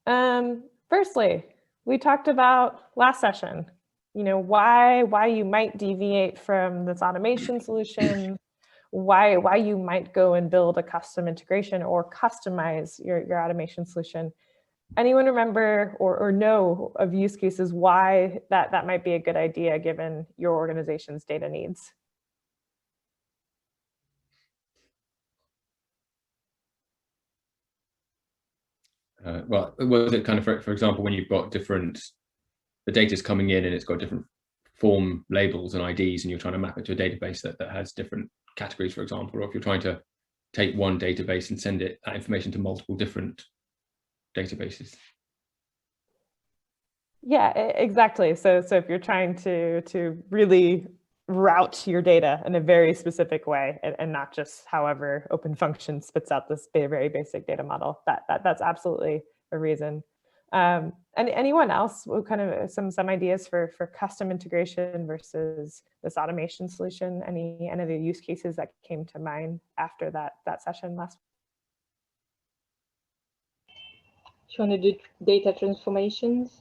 Firstly, we talked about last session, why you might deviate from this automation solution, why you might go and build a custom integration or customize your automation solution. Anyone remember or know of use cases why that might be a good idea given your organization's data needs? Well, was it kind of, for example, when you've got the data's coming in and it's got different form labels and IDs and you're trying to map it to a database that has different categories, for example, or if you're trying to take one database and send that information to multiple different databases. Yeah, exactly. So if you're trying to really route your data in a very specific way and not just however OpenFN spits out this very basic data model, that's absolutely a reason. And anyone else, what kind of some ideas for custom integration versus this automation solution? Any of the use cases that came to mind after that session last week? Do you want to do data transformations?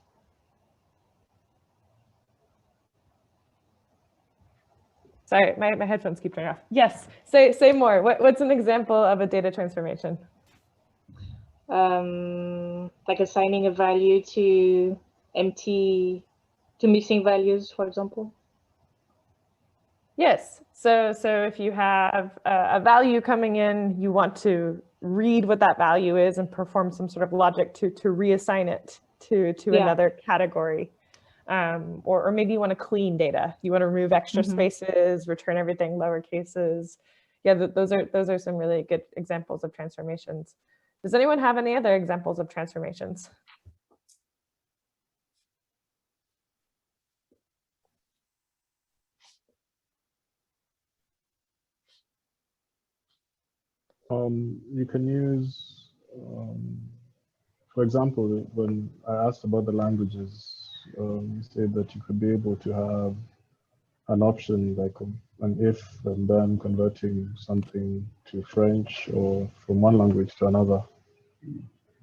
Sorry, my headphones keep turning off. Yes, say more. What's an example of a data transformation? Like assigning a value to missing values, for example. Yes. So if you have a value coming in, you want to read what that value is and perform some sort of logic to reassign it to another category. Or maybe you want to clean data. You want to remove extra spaces, return everything lower cases. Yeah, those are some really good examples of transformations. Does anyone have any other examples of transformations? You can use, for example, when I asked about the languages, you said that you could be able to have an option like an if and then converting something to French or from one language to another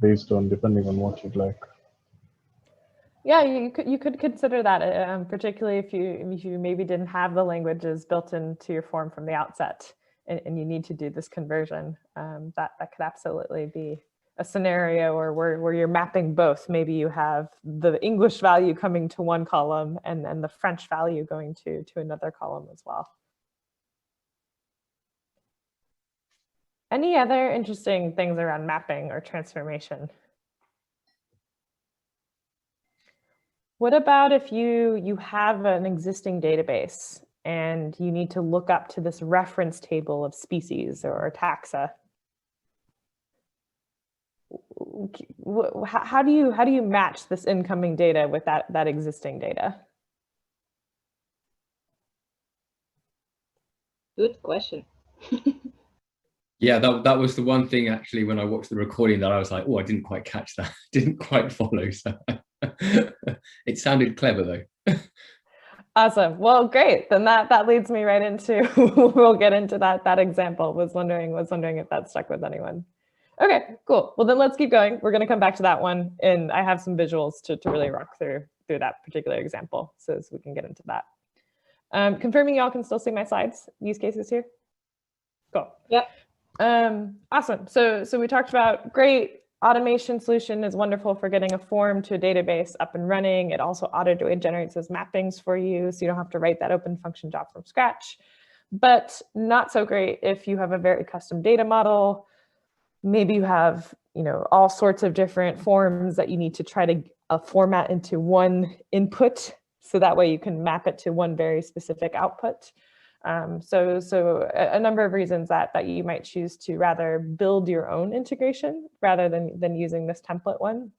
based on depending on what you'd like. Yeah, you could consider that, particularly if you maybe didn't have the languages built into your form from the outset, and you need to do this conversion. That could absolutely be a scenario where you're mapping both. Maybe you have the English value coming to one column and the French value going to another column as well. Any other interesting things around mapping or transformation? What about if you have an existing database and you need to look up to this reference table of species or taxa? How do you match this incoming data with that existing data? Good question. Yeah, that was the one thing actually when I watched the recording that I was like, oh, I didn't quite catch that, didn't quite follow. So it sounded clever though. Awesome. Well, great. Then that leads me right into we'll get into that example. Was wondering if that stuck with anyone. Okay, cool. Well, then let's keep going. We're going to come back to that one, and I have some visuals to really rock through that particular example, so we can get into that. Confirming y'all can still see my slides, use cases here. Cool. Yep. Awesome. So we talked about great automation solution is wonderful for getting a form to a database up and running. It also auto-generates those mappings for you, so you don't have to write that OpenFN job from scratch. But not so great if you have a very custom data model. Maybe you have, all sorts of different forms that you need to try to format into one input, so that way you can map it to one very specific output. So a number of reasons that you might choose to rather build your own integration rather than using this template one.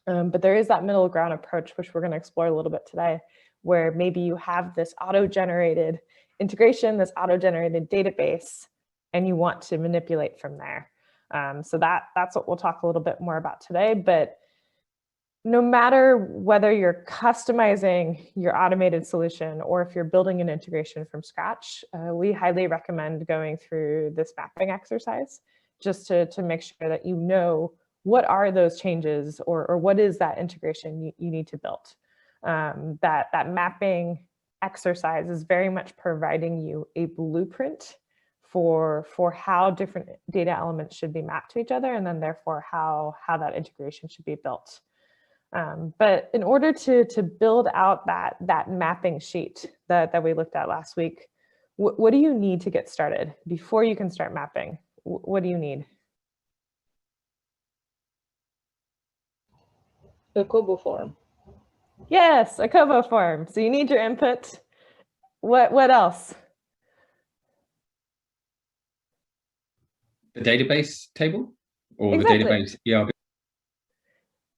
But there is that middle ground approach, which we're going to explore a little bit today, where maybe you have this auto-generated integration, this auto-generated database, and you want to manipulate from there. So that's what we'll talk a little bit more about today. But no matter whether you're customizing your automated solution or if you're building an integration from scratch, we highly recommend going through this mapping exercise just to make sure that you know what are those changes, or what is that integration you need to build? That mapping exercise is very much providing you a blueprint for how different data elements should be mapped to each other, and then therefore how that integration should be built. But in order to build out that mapping sheet that we looked at last week, what do you need to get started before you can start mapping? What do you need? A Kobo form. Yes, a Kobo form. So you need your input. What else? The database table or Exactly. the database ERB?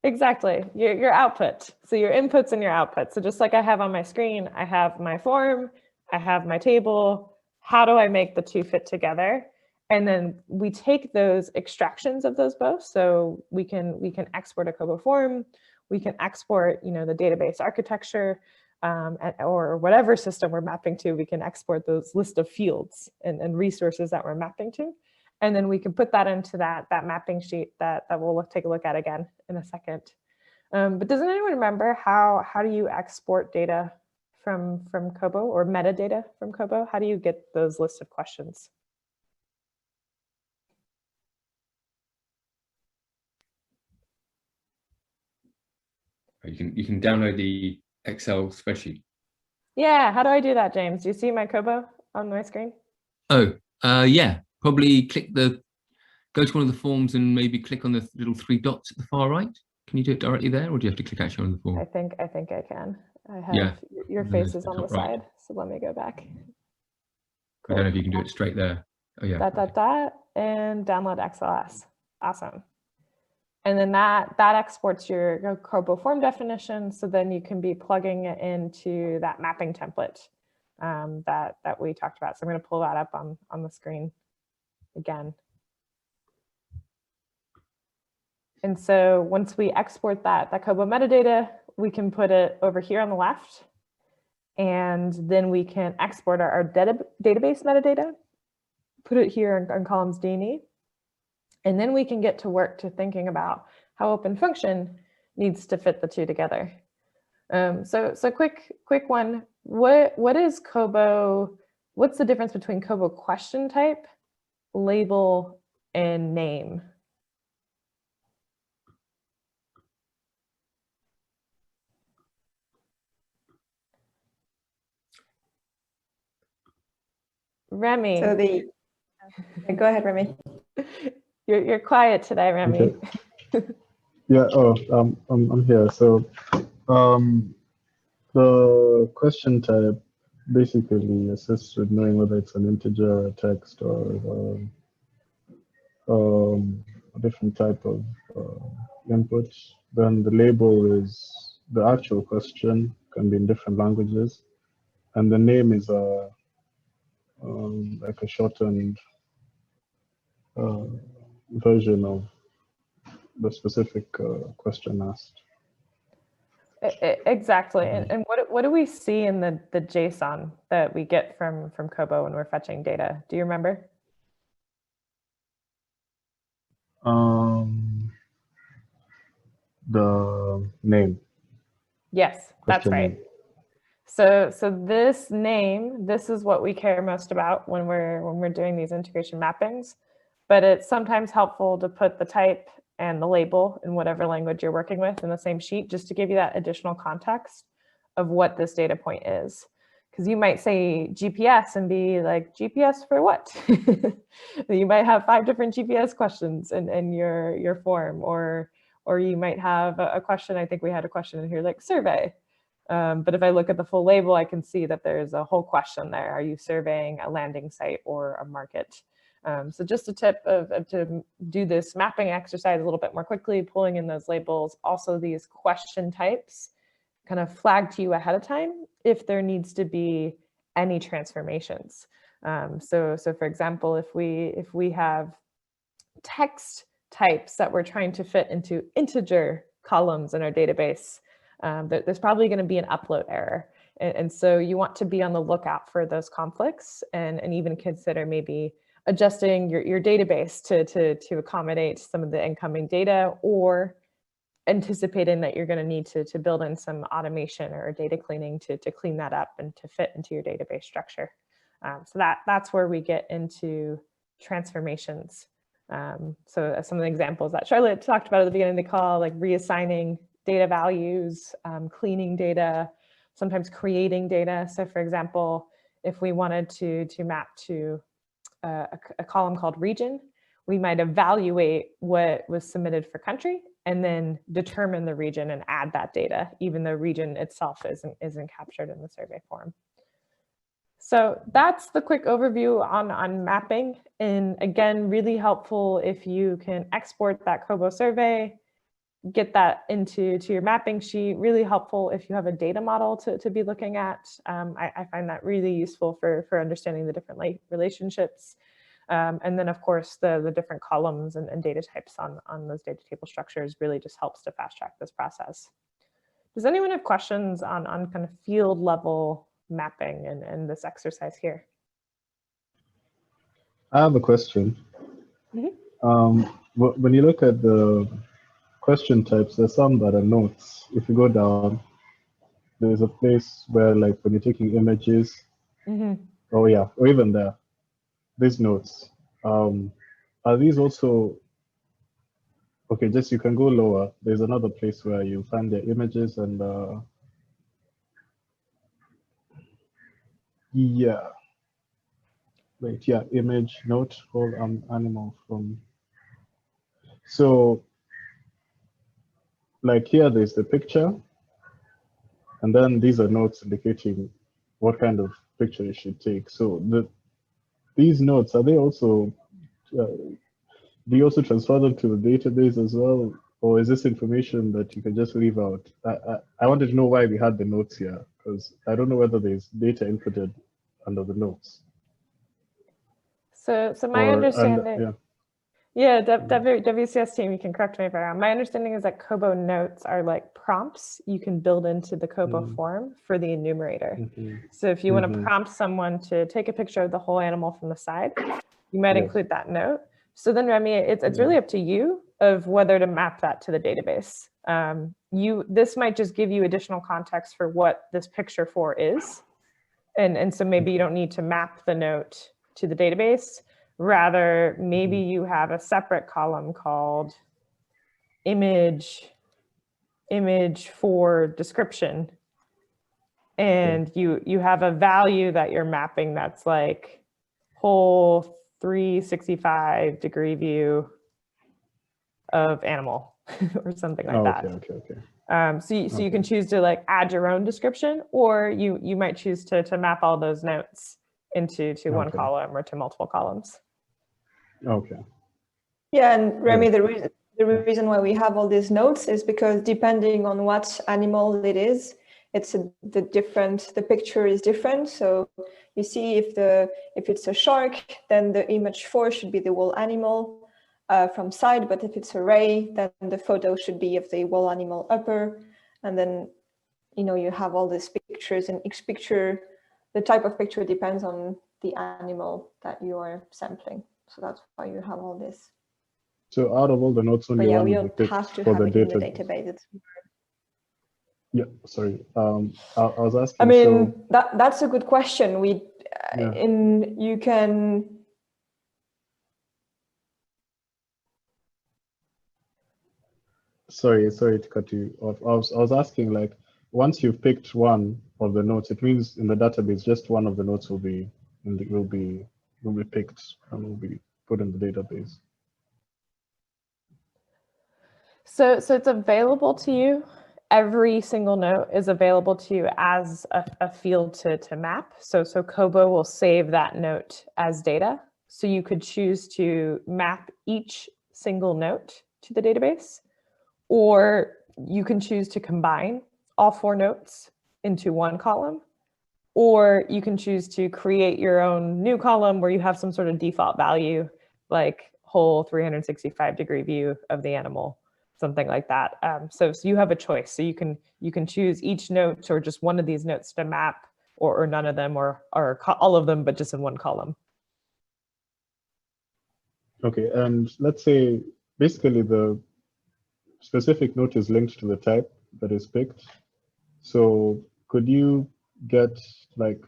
Exactly, your output. So your inputs and your outputs. So just like I have on my screen, I have my form, I have my table. How do I make the two fit together? And then we take those extractions of those both. So we can export a Kobo form, we can export, the database architecture, or whatever system we're mapping to. We can export those list of fields and resources that we're mapping to. And then we can put that into that mapping sheet that we'll take a look at again in a second. But doesn't anyone remember how do you export data from Kobo, or metadata from Kobo? How do you get those lists of questions? You can download the Excel spreadsheet. Yeah, how do I do that, James? Do you see my Kobo on my screen? Oh, yeah. Probably go to one of the forms and maybe click on the little 3 dots at the far right. Can you do it directly there, or do you have to click actually on the form? I think I can. I have Yeah. your faces on the Right. side, so let me go back. I don't know if you can do it straight there. Oh yeah. And download XLS. Awesome. And then that exports your Kobo form definition, so then you can be plugging it into that mapping template that we talked about. So I'm going to pull that up on the screen again. And so once we export that Kobo metadata, we can put it over here on the left, and then we can export our database metadata, put it here on columns D and E. And then we can get to work to thinking about how OpenFN needs to fit the two together. So quick one. What is Kobo? What's the difference between Kobo question type, label, and name? Remy. So go ahead, Remy. You're quiet today, Remy. Okay. Yeah. Oh, I'm here. So, the question type basically assists with knowing whether it's an integer, a text, or a different type of input. Then the label is the actual question, can be in different languages, and the name is like a shortened version of the specific question asked. Exactly. And what do we see in the JSON that we get from Kobo when we're fetching data? Do you remember? The name. Yes, that's right. Name. So this name, this is what we care most about when we're doing these integration mappings, but it's sometimes helpful to put the type and the label in whatever language you're working with in the same sheet, just to give you that additional context of what this data point is. Because you might say GPS and be like, GPS for what? You might have 5 different GPS questions in your form, or you might have a question. I think we had a question in here like survey. But if I look at the full label, I can see that there's a whole question there. Are you surveying a landing site or a market? So just a tip to do this mapping exercise a little bit more quickly, pulling in those labels. Also, these question types kind of flag to you ahead of time if there needs to be any transformations. So for example, if we have text types that we're trying to fit into integer columns in our database, there's probably going to be an upload error. And so you want to be on the lookout for those conflicts and even consider maybe adjusting your database to accommodate some of the incoming data, or anticipating that you're going to need to build in some automation or data cleaning to clean that up and to fit into your database structure. So that's where we get into transformations. So some of the examples that Charlotte talked about at the beginning of the call, like reassigning data values, cleaning data, sometimes creating data. So for example, if we wanted to map to a column called region, we might evaluate what was submitted for country and then determine the region and add that data, even though region itself isn't captured in the survey form. So that's the quick overview on mapping. And again, really helpful if you can export that COBO survey, get that into your mapping sheet. Really helpful if you have a data model to be looking at. I find that really useful for understanding the different relationships. And then of course, the different columns and data types on those data table structures really just helps to fast track this process. Does anyone have questions on kind of field level mapping and this exercise here? I have a question. When you look at the question types, there's some that are notes. If you go down, there's a place where, like, when you're taking images, oh yeah, or even there, these notes. Are these also, okay, just you can go lower. There's another place where you find the images and yeah. Wait, yeah, image, note, whole animal from. So, like here, there's the picture, and then these are notes indicating what kind of picture you should take. So these notes, are they also, do you also transfer them to the database as well? Or is this information that you can just leave out? I wanted to know why we had the notes here, because I don't know whether there's data inputted under the notes. So my understanding, WCS team, you can correct me if I'm wrong. My understanding is that COBO notes are like prompts you can build into the COBO form for the enumerator. So if you want to prompt someone to take a picture of the whole animal from the side, you might include that note. So then, Remy, it's really up to you of whether to map that to the database. This might just give you additional context for what this picture for is. And so maybe you don't need to map the note to the database. Rather, maybe you have a separate column called image for description. And you have a value that you're mapping that's like whole 365-degree view of animal or something like that. So you can choose to like add your own description, or you might choose to map all those notes into one column or to multiple columns. Yeah, and Remy, the reason why we have all these notes is because depending on what animal it is, the picture is different. So you see if it's a shark, then the image 4 should be the whole animal from side, but if it's a ray, then the photo should be of the whole animal upper. And then, you have all these pictures, and each picture, the type of picture depends on the animal that you are sampling. So that's why you have all this. So out of all the notes, only one we will be picked have to for have the it in the database. Yeah, sorry. I was asking. I mean, that's a good question. You can. Sorry to cut you off. I was asking, like, once you've picked one of the notes, it means in the database just one of the notes will be picked and will be put in the database. So it's available to you. Every single note is available to you as a field to map. So COBO will save that note as data. So you could choose to map each single note to the database, or you can choose to combine all 4 notes into one column, or you can choose to create your own new column where you have some sort of default value, like whole 365-degree view of the animal, something like that. So you have a choice. So you can choose each note or just one of these notes to map, or none of them, or all of them, but just in one column. Okay, and let's say basically the specific note is linked to the type that is picked. So could you get like,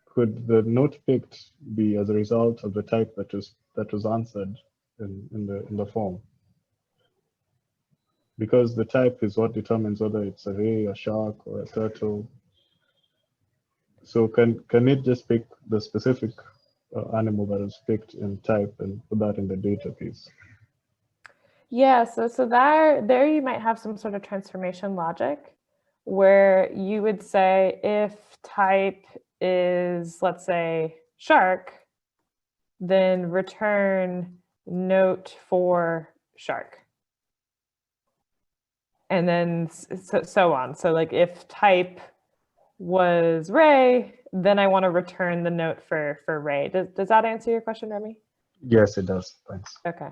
could the note picked be as a result of the type that was answered in the form? Because the type is what determines whether it's a ray, a shark, or a turtle. So can it just pick the specific animal that is picked in type and put that in the database? Yeah, so there you might have some sort of transformation logic where you would say if type is, let's say, shark, then return note for shark. And then so on. So like if type was ray, then I want to return the note for ray. Does that answer your question, Remy? Yes, it does. Thanks. Okay.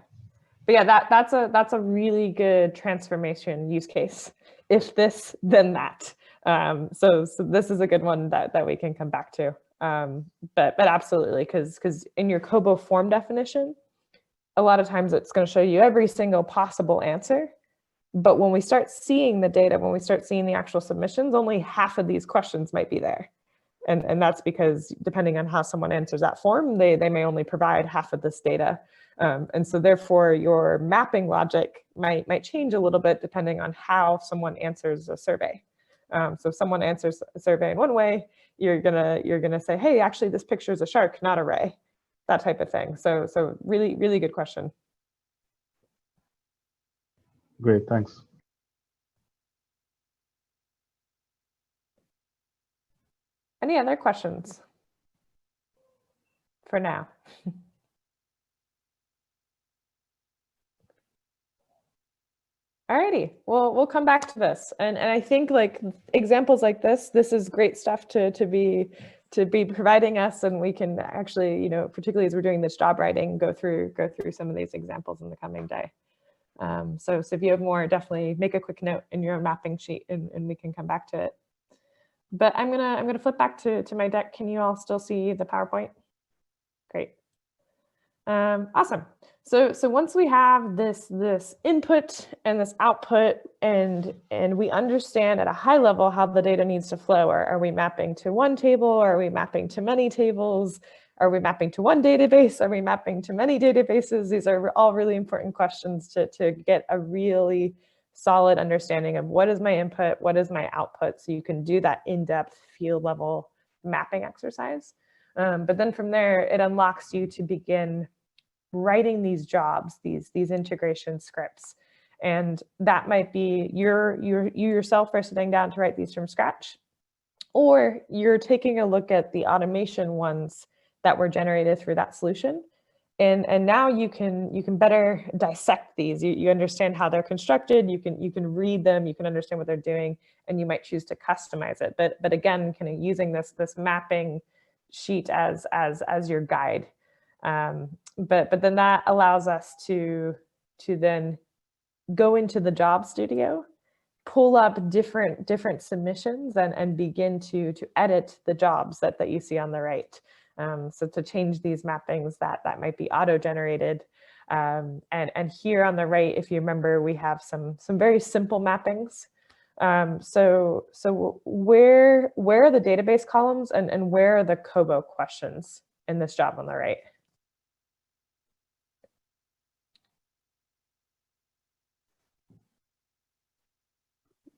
But yeah, that's a really good transformation use case. If this, then that. So this is a good one that we can come back to. But absolutely, because in your COBO form definition, a lot of times it's going to show you every single possible answer. But when we start seeing the data, when we start seeing the actual submissions, only half of these questions might be there. And that's because depending on how someone answers that form, they may only provide half of this data. And so therefore your mapping logic might change a little bit depending on how someone answers a survey. So if someone answers a survey in one way, you're gonna say, hey, actually this picture is a shark, not a ray, that type of thing. So really, really good question. Great, thanks. Any other questions for now? Alrighty, well, we'll come back to this. And I think like examples like this is great stuff to be providing us, and we can actually, particularly as we're doing this job writing, go through some of these examples in the coming day. So if you have more, definitely make a quick note in your mapping sheet and we can come back to it. But I'm gonna flip back to my deck. Can you all still see the PowerPoint? Great. Awesome. So once we have this input and this output, and we understand at a high level how the data needs to flow, are we mapping to one table? Are we mapping to many tables? Are we mapping to one database? Are we mapping to many databases? These are all really important questions to get a really solid understanding of what is my input, what is my output, so you can do that in-depth field level mapping exercise. But then from there, it unlocks you to begin writing these jobs, these integration scripts. And that might be you yourself are sitting down to write these from scratch, or you're taking a look at the automation ones that were generated through that solution. And now you can better dissect these. You understand how they're constructed, you can read them, you can understand what they're doing, and you might choose to customize it. But again, kind of using this mapping sheet as your guide. But then that allows us to then go into the job studio, pull up different submissions and begin to edit the jobs that you see on the right. So to change these mappings that might be auto-generated. And here on the right, if you remember, we have some very simple mappings. So where are the database columns and where are the COBO questions in this job on the right?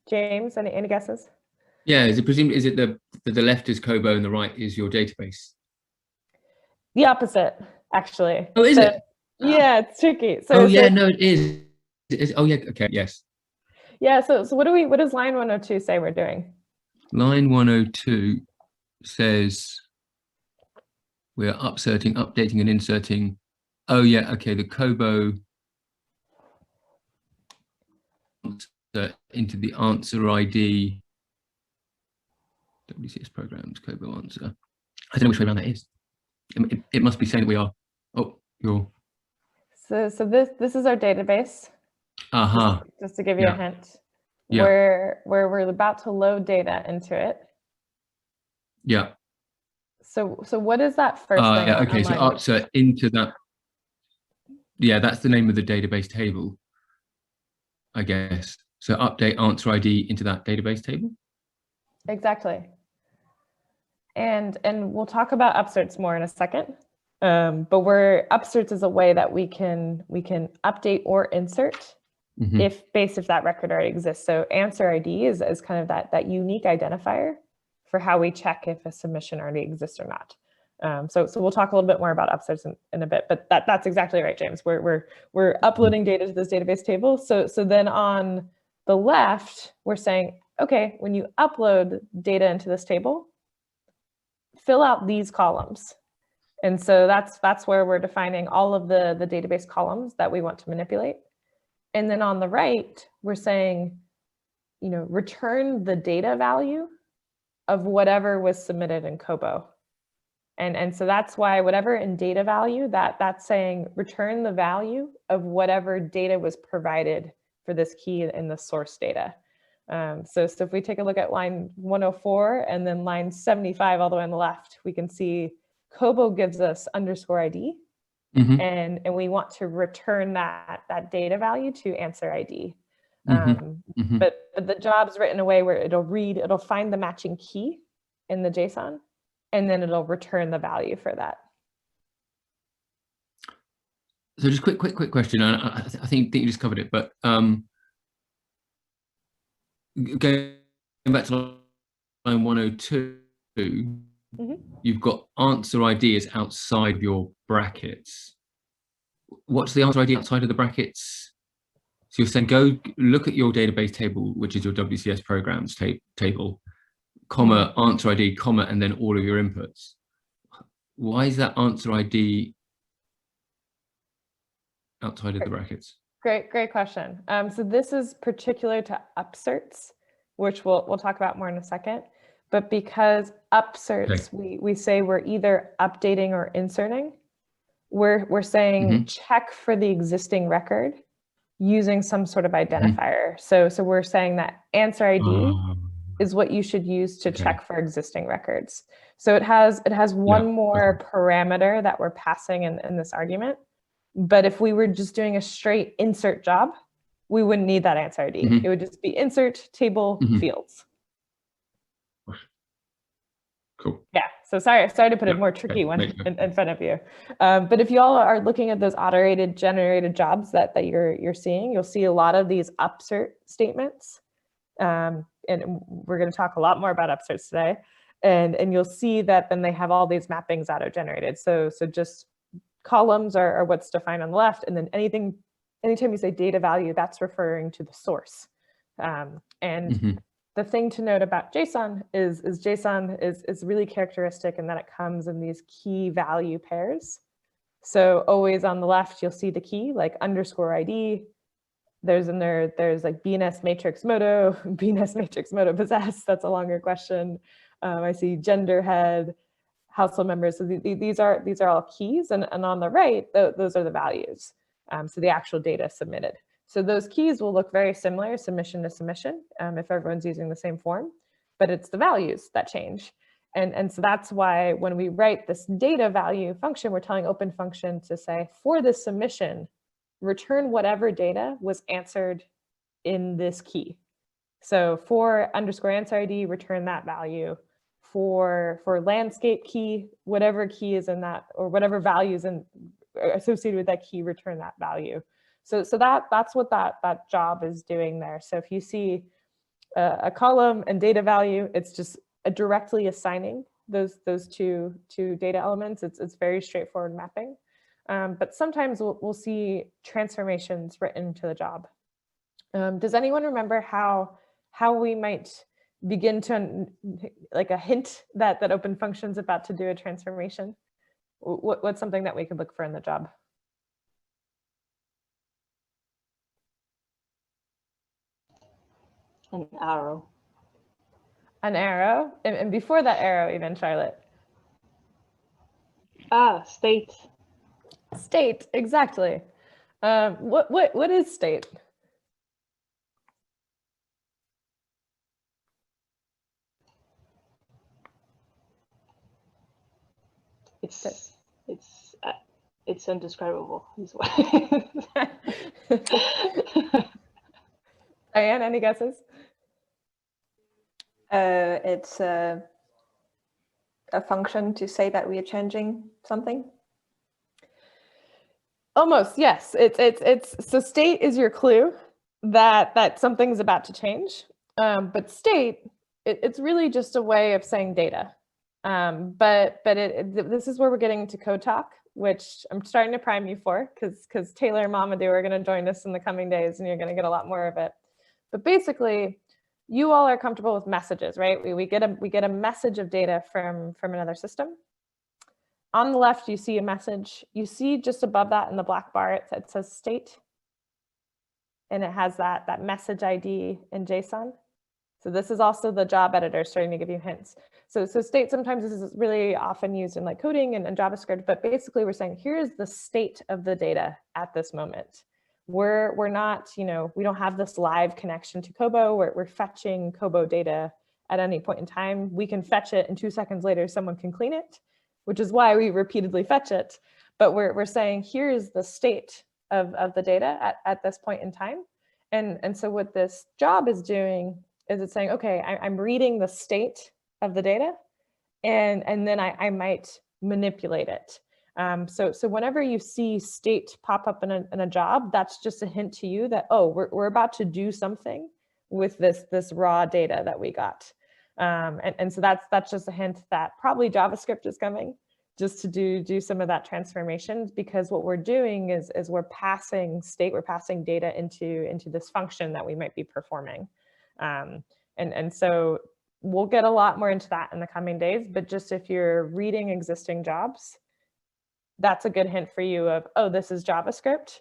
James, any guesses? Yeah, is it the left is COBO and the right is your database? The opposite, actually. Oh, is it? Yeah, it's tricky. So no, it is. Oh yeah, okay, yes. Yeah, so what does line 102 say we're doing? Line 102 says we're updating and inserting. Oh yeah, okay, the COBO into the answer ID. WCS programs, COBO answer. I don't know which way around that is. It must be saying that we are. Oh, you're. So this is our database. Just to give you a hint. Yeah. Where we're about to load data into it. Yeah. So what is that first thing? Yeah. Okay. So into that. yeah, that's the name of the database table, I guess. So update answer ID into that database table. Exactly. And we'll talk about upserts more in a second. But upserts is a way that we can update or insert if that record already exists. So answer ID is kind of that unique identifier for how we check if a submission already exists or not. So we'll talk a little bit more about upserts in a bit, but that's exactly right, James. We're uploading data to this database table. So then on the left, we're saying, okay, when you upload data into this table, fill out these columns. And so that's where we're defining all of the database columns that we want to manipulate. And then on the right, we're saying, return the data value of whatever was submitted in COBO. And so that's why whatever in data value, that's saying return the value of whatever data was provided for this key in the source data. So if we take a look at line 104 and then line 75 all the way on the left, we can see COBO gives us underscore ID, and we want to return that data value to answer ID. But the job's written in a way where it'll find the matching key in the JSON, and then it'll return the value for that. So just quick question. I think you just covered it, but going back to line 102, you've got answer ID is outside your brackets. What's the answer ID outside of the brackets? So you're saying go look at your database table, which is your WCS programs table, comma, answer ID, comma, and then all of your inputs. Why is that answer ID outside of the brackets? Great question. So this is particular to upserts, which we'll talk about more in a second. But because upserts, we say we're either updating or inserting, we're saying check for the existing record using some sort of identifier. So we're saying that answer ID is what you should use to check for existing records. So it has one more parameter that we're passing in this argument. But if we were just doing a straight insert job, we wouldn't need that answer ID. It would just be insert table fields. Cool. Yeah, so sorry to put a more tricky one in front of you. But if you all are looking at those automated generated jobs that you're seeing, you'll see a lot of these upsert statements. And we're going to talk a lot more about upserts today. And you'll see that then they have all these mappings auto-generated. So just columns are what's defined on the left. And then anytime you say data value, that's referring to the source. The thing to note about JSON is JSON is really characteristic in that it comes in these key value pairs. So always on the left, you'll see the key like underscore ID. There's like BNS matrix moto, BNS matrix moto possess. That's a longer question. I see gender head, household members. So these are all keys, and on the right, those are the values. So the actual data submitted. So those keys will look very similar submission to submission if everyone's using the same form, but it's the values that change. And so that's why when we write this data value function, we're telling OpenFN to say, for this submission, return whatever data was answered in this key. So for underscore answer ID, return that value. For landscape key, whatever key is in that, or whatever values associated with that key, return that value. So that's what that job is doing there. So if you see a column and data value, it's just directly assigning those two data elements. It's very straightforward mapping. But sometimes we'll see transformations written to the job. Does anyone remember how we might begin to, like a hint that OpenFN's about to do a transformation? What's something that we could look for in the job? An arrow. An arrow? And before that arrow even, Charlotte? State. State, exactly. What is state? It's it's undescribable as well. Diane, any guesses? It's a function to say that we are changing something. Almost, yes. It's so state is your clue that something's about to change. But state, it's really just a way of saying data. But this is where we're getting into code talk, which I'm starting to prime you for, because Taylor and Mamadou are going to join us in the coming days, and you're going to get a lot more of it. But basically, you all are comfortable with messages, right? We get a message of data from another system. On the left, you see a message. You see just above that in the black bar, it says state. And it has that message ID in JSON. So this is also the job editor starting to give you hints. So state sometimes this is really often used in like coding and JavaScript, but basically we're saying, here's the state of the data at this moment. We're not, we don't have this live connection to Kobo. We're fetching Kobo data at any point in time. We can fetch it and 2 seconds later, someone can clean it, which is why we repeatedly fetch it. But we're saying, here's the state of the data at this point in time. And so what this job is doing is it's saying, okay, I'm reading the state of the data, and then I might manipulate it. So whenever you see state pop up in a job, that's just a hint to you that, oh, we're about to do something with this raw data that we got. And so that's just a hint that probably JavaScript is coming just to do some of that transformation, because what we're doing is we're passing state, we're passing data into this function that we might be performing. And so we'll get a lot more into that in the coming days, but just if you're reading existing jobs, that's a good hint for you of, oh, this is JavaScript,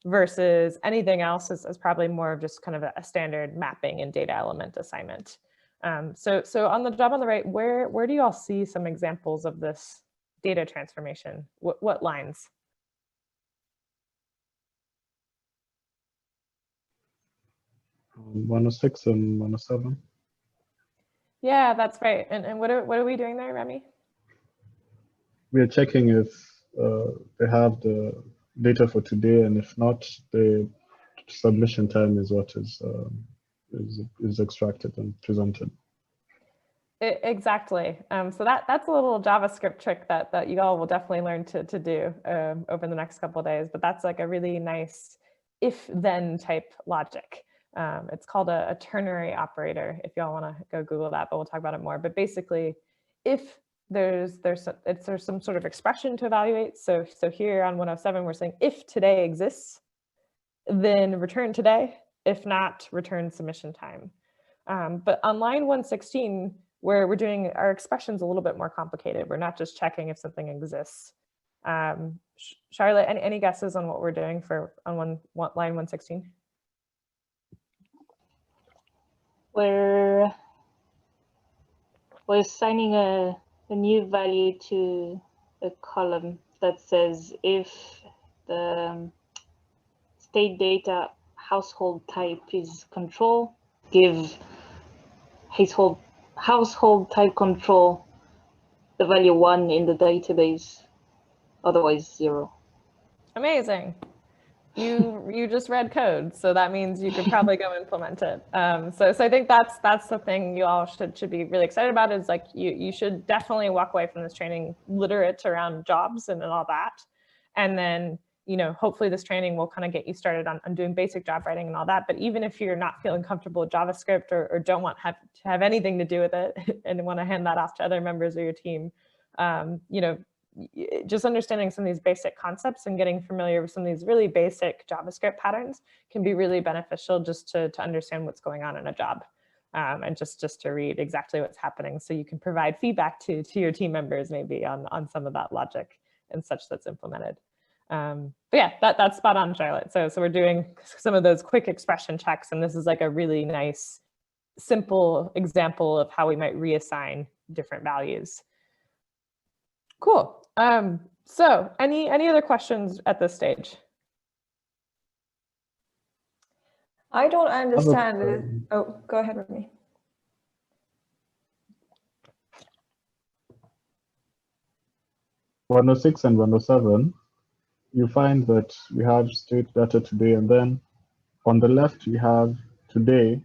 versus anything else is probably more of just kind of a standard mapping and data element assignment. So on the job on the right, where do you all see some examples of this data transformation? What lines? Um, 106 and 107. Yeah, that's right. And what are we doing there, Remy? We are checking if they have the data for today, and if not, the submission time is what is extracted and presented. Exactly. So that's a little JavaScript trick that you all will definitely learn to do over the next couple of days. But that's like a really nice if-then type logic. It's called a ternary operator, if y'all want to go Google that, but we'll talk about it more. But basically, if there's some sort of expression to evaluate. So here on 107, we're saying if today exists, then return today. If not, return submission time. But on line 116, where we're doing our expressions a little bit more complicated, we're not just checking if something exists. Charlotte, any guesses on what we're doing on line 116? We're assigning a new value to a column that says if the state data household type is control, give household type control the value 1 in the database, otherwise 0. Amazing. You just read code, so that means you could probably go implement it. So I think that's the thing you all should be really excited about, is like you should definitely walk away from this training literate around jobs and all that. And then, hopefully this training will kind of get you started on doing basic job writing and all that. But even if you're not feeling comfortable with JavaScript or don't want to have anything to do with it and want to hand that off to other members of your team, just understanding some of these basic concepts and getting familiar with some of these really basic JavaScript patterns can be really beneficial just to understand what's going on in a job, and just to read exactly what's happening, so you can provide feedback to your team members maybe on some of that logic and such that's implemented. But yeah, that's spot on, Charlotte. So we're doing some of those quick expression checks, and this is like a really nice, simple example of how we might reassign different values. Cool. So any other questions at this stage? I don't understand it. Oh, go ahead with me. .106 and 107, you find that we have state data today, and then on the left we have today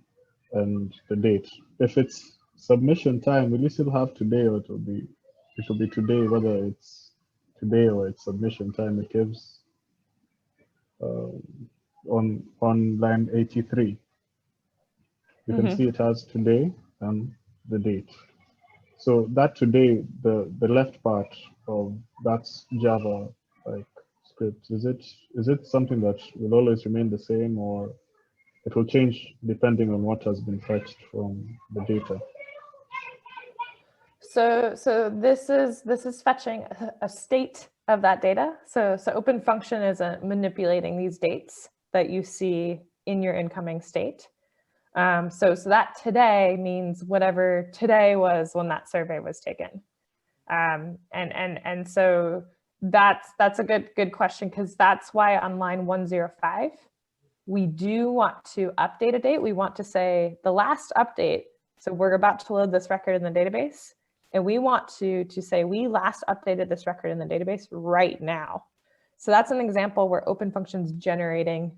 and the date. If it's submission time, will you still have today, or it will be today, whether it's today or it's submission time? It gives on line 83. You can see it has today and the date. So that today, the left part of that's Java like script, is it something that will always remain the same, or it will change depending on what has been fetched from the data? So this is fetching a state of that data. So OpenFN is manipulating these dates that you see in your incoming state. So that today means whatever today was when that survey was taken. And so that's a good question, because that's why on line 105, we do want to update a date. We want to say the last update. So we're about to load this record in the database, and we want to say we last updated this record in the database right now. So that's an example where OpenFN's generating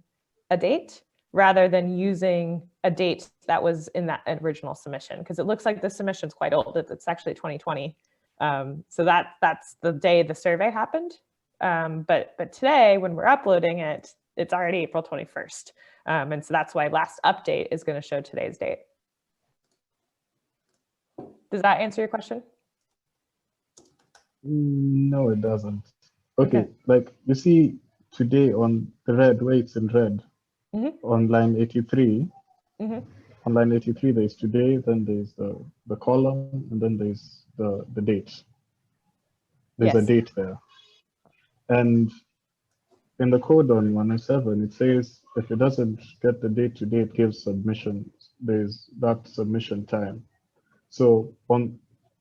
a date rather than using a date that was in that original submission, because it looks like the submission is quite old. It's actually 2020. So that's the day the survey happened. But today, when we're uploading it, it's already April 21st. And so that's why last update is going to show today's date. Does that answer your question? No, it doesn't. Okay, like you see today on the red, where it's in red, on line 83, on line 83, there's today, then there's the column, and then there's the date. There's a date there. And in the code on 107, it says if it doesn't get the date today, it gives submission. There's that submission time. So on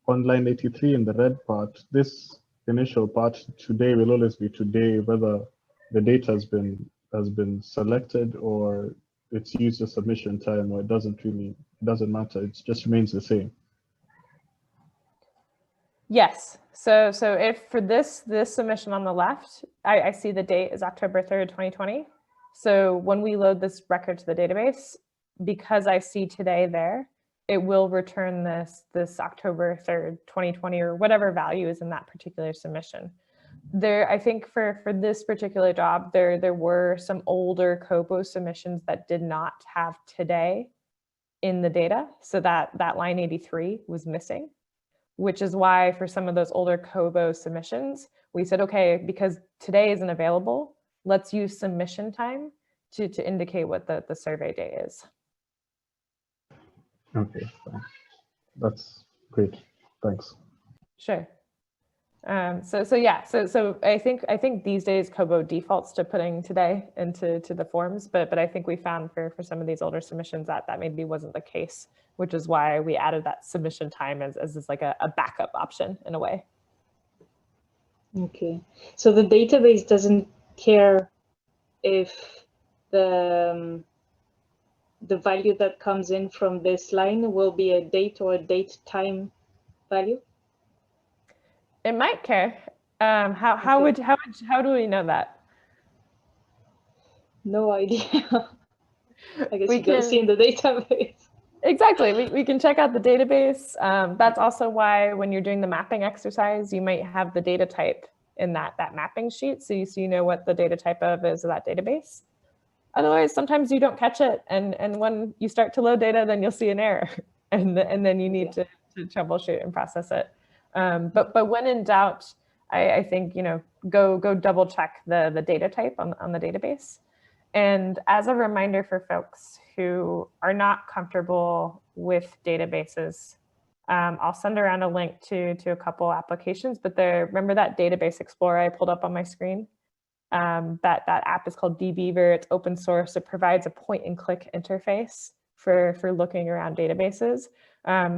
line 83 in the red part, this initial part today will always be today, whether the date has been selected or it's used as submission time, or it doesn't matter. It just remains the same. Yes. So if for this submission on the left, I see the date is October 3rd, 2020. So when we load this record to the database, because I see today there, it will return this October 3rd, 2020, or whatever value is in that particular submission. There, I think for this particular job, there were some older COBO submissions that did not have today in the data. So that line 83 was missing, which is why for some of those older COBO submissions, we said, okay, because today isn't available, let's use submission time to indicate what the survey day is. Okay, fine. That's great. Thanks. Sure. So I think these days COBO defaults to putting today into the forms, but I think we found for some of these older submissions that maybe wasn't the case, which is why we added that submission time as like a backup option in a way. Okay, so the database doesn't care if the value that comes in from this line will be a date or a date time value? It might care. How do we know that? No idea. I guess We you can see in the database. Exactly. We can check out the database. That's also why when you're doing the mapping exercise, you might have the data type in that mapping sheet, so you know what the data type of is of that database. Otherwise, sometimes you don't catch it, and when you start to load data, then you'll see an error, and then you need to troubleshoot and process it. But when in doubt, I think go double check the data type on the database. And as a reminder for folks who are not comfortable with databases, I'll send around a link to a couple applications. But remember that Database Explorer I pulled up on my screen? That app is called dbeaver. It's open source. It provides a point-and-click interface for looking around databases.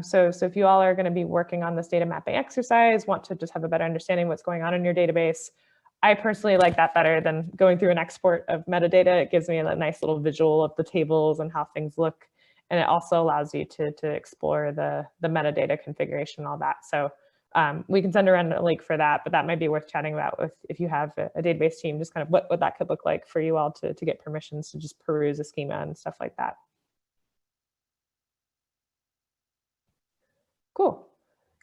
So if you all are going to be working on this data mapping exercise, want to just have a better understanding of what's going on in your database, I personally like that better than going through an export of metadata. It gives me a nice little visual of the tables and how things look. And it also allows you to explore the metadata configuration and all that. So We can send around a link for that, but that might be worth chatting about if you have a database team, just kind of what that could look like for you all to get permissions to just peruse a schema and stuff like that. Cool.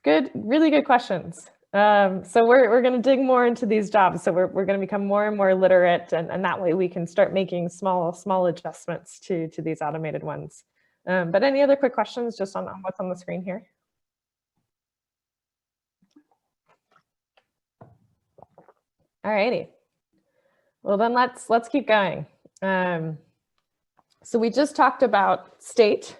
Good, really good questions. So we're going to dig more into these jobs. So we're going to become more and more literate, and that way we can start making small adjustments to these automated ones. But any other quick questions just on what's on the screen here? All righty. Well, then let's keep going. So we just talked about state.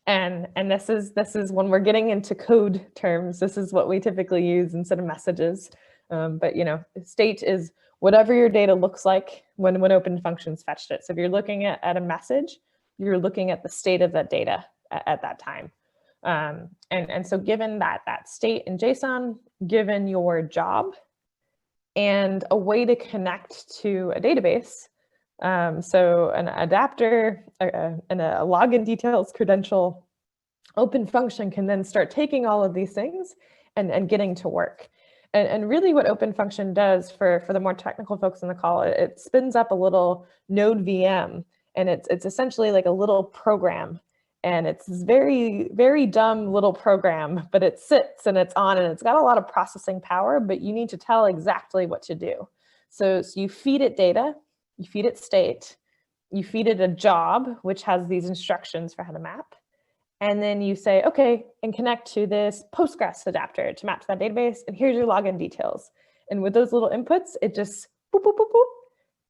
And this is when we're getting into code terms, this is what we typically use instead of messages. But state is whatever your data looks like when open functions fetched it. So if you're looking at a message, you're looking at the state of that data at that time. And so given that state in JSON, given your job, and a way to connect to a database, so an adapter and a login details credential, open function can then start taking all of these things and getting to work. And really what open function does for the more technical folks in the call, it spins up a little node VM, and it's essentially like a little program. And it's this very, very dumb little program, but it sits and it's on and it's got a lot of processing power, but you need to tell exactly what to do. So you feed it data, you feed it state, you feed it a job, which has these instructions for how to map. And then you say, okay, and connect to this Postgres adapter to map to that database. And here's your login details. And with those little inputs, it just boop, boop, boop, boop,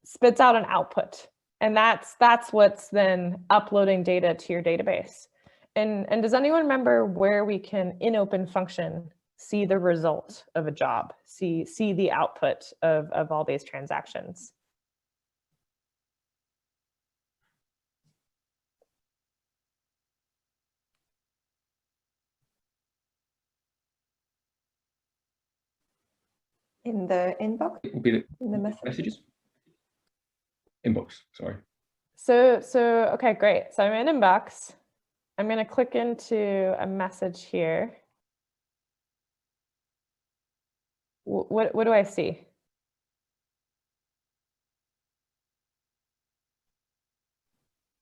spits out an output. And that's what's then uploading data to your database. And does anyone remember where we can, in open function, see the result of a job, see the output of all these transactions? In the inbox? It will be In the messages? Inbox, sorry. So okay, great. So I'm in inbox. I'm going to click into a message here. What do I see?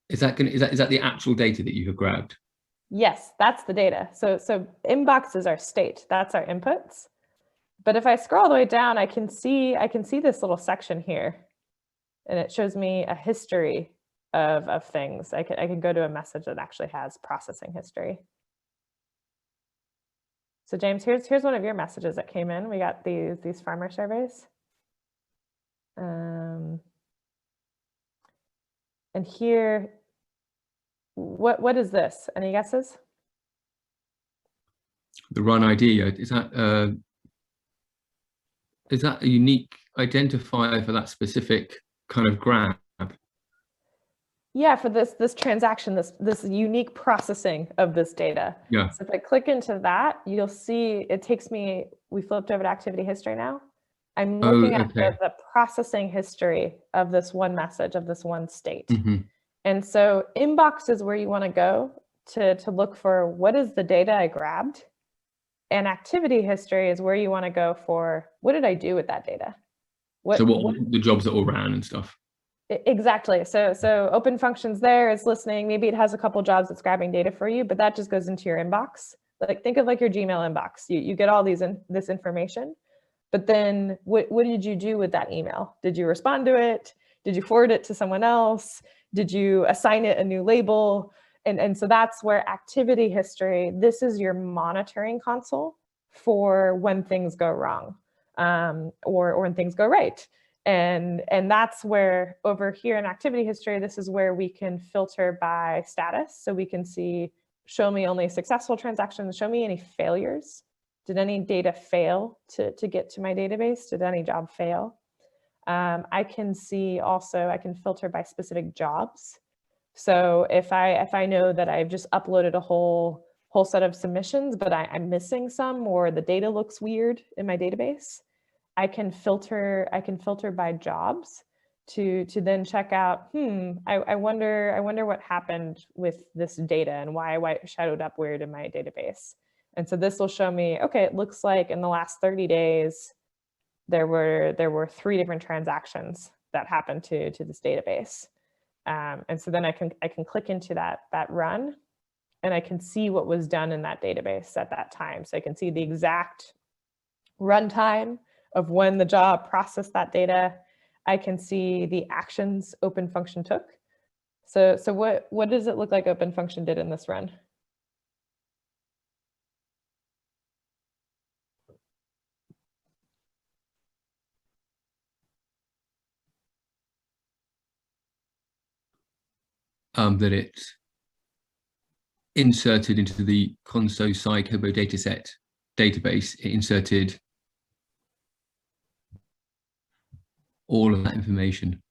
Is that the actual data that you have grabbed? Yes, that's the data. So inbox is our state. That's our inputs. But if I scroll all the way down, I can see this little section here, and it shows me a history of things. I can go to a message that actually has processing history. So James, here's one of your messages that came in. We got these farmer surveys. And here, what is this? Any guesses? The run ID, is that a unique identifier for that specific kind of grab? Yeah, for this transaction, this unique processing of this data. Yeah. So if I click into that, you'll see it takes me, we flipped over to activity history now. I'm looking at the processing history of this one message, of this one state. Mm-hmm. And so inbox is where you want to go to look for what is the data I grabbed. And activity history is where you want to go for what did I do with that data? What the jobs that all ran and stuff. Exactly. So open functions there is listening. Maybe it has a couple jobs that's grabbing data for you, but that just goes into your inbox. Like think of like your Gmail inbox. You get all this information, but then what did you do with that email? Did you respond to it? Did you forward it to someone else? Did you assign it a new label? And so that's where activity history, this is your monitoring console for when things go wrong or when things go right. And that's where over here in activity history, this is where we can filter by status. So we can see, show me only successful transactions, show me any failures. Did any data fail to get to my database? Did any job fail? I can see also, I can filter by specific jobs. So if I know that I've just uploaded a whole set of submissions, but I'm missing some or the data looks weird in my database, I can filter by jobs to then check out, I wonder what happened with this data and why it shadowed up weird in my database. And so this will show me, okay, it looks like in the last 30 days, there were 3 different transactions that happened to this database. And so then I can click into that run, and I can see what was done in that database at that time. So I can see the exact runtime of when the job processed that data. I can see the actions OpenFN took. So what does it look like OpenFN did in this run? That it inserted into the ConSoSci Kobo dataset database, it inserted all of that information.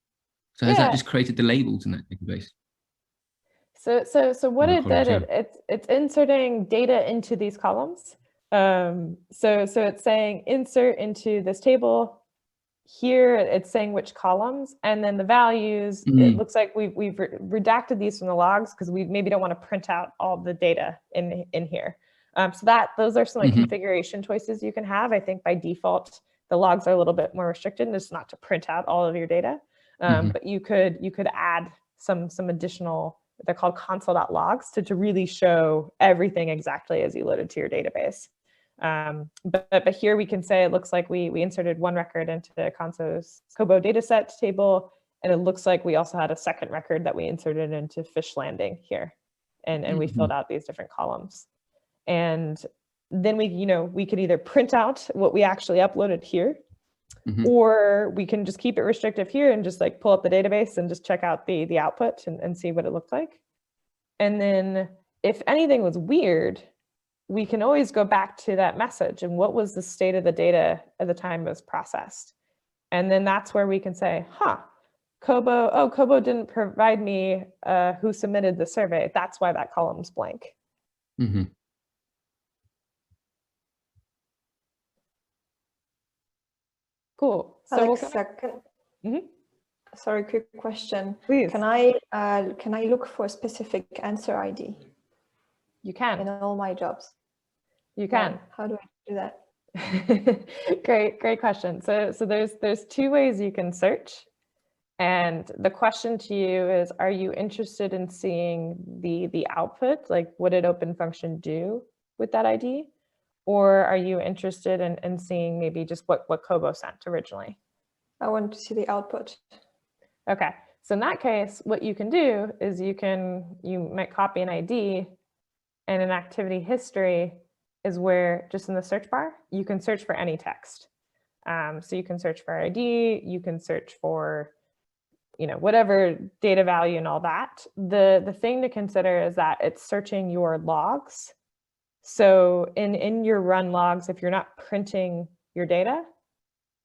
So has that just created the labels in that database? So what it did, it's inserting data into these columns. So it's saying insert into this table. Here it's saying which columns, and then the values, it looks like we've redacted these from the logs because we maybe don't want to print out all the data in here. So those are some like configuration choices you can have. I think by default, the logs are a little bit more restricted, and it's not to print out all of your data. But you could add some additional, they're called console.logs, to really show everything exactly as you loaded to your database. But here we can say it looks like we inserted 1 record into the ConSoSci Kobo dataset table, and it looks like we also had a second record that we inserted into fish landing here, and we filled out these different columns. And then we could either print out what we actually uploaded here, or we can just keep it restrictive here and just like pull up the database and just check out the output and see what it looked like. And then if anything was weird, we can always go back to that message and what was the state of the data at the time it was processed. And then that's where we can say, Kobo didn't provide me who submitted the survey. That's why that column's blank. Cool. So Alexa, sorry, quick question. Please. Can I look for a specific answer ID? You can. In all my jobs. You can. How do I do that? Great question. So there's 2 ways you can search. And the question to you is, are you interested in seeing the output? Like, what did OpenFN do with that ID? Or are you interested in seeing maybe just what Kobo sent originally? I want to see the output. Okay. So in that case, what you can do is you might copy an ID, and an activity history is where, just in the search bar, you can search for any text. So you can search for ID, you can search for, whatever data value and all that. The thing to consider is that it's searching your logs. So in your run logs, if you're not printing your data,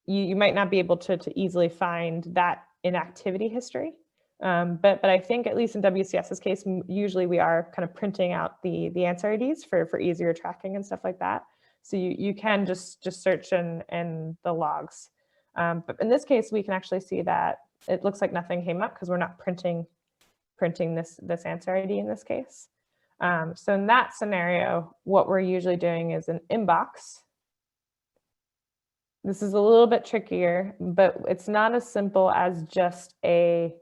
you might not be able to easily find that in activity history. But I think, at least in WCS's case, usually we are kind of printing out the answer IDs for easier tracking and stuff like that. So you can just search in the logs. But in this case, we can actually see that it looks like nothing came up because we're not printing this answer ID in this case. So in that scenario, what we're usually doing is an inbox. This is a little bit trickier, but it's not as simple as just a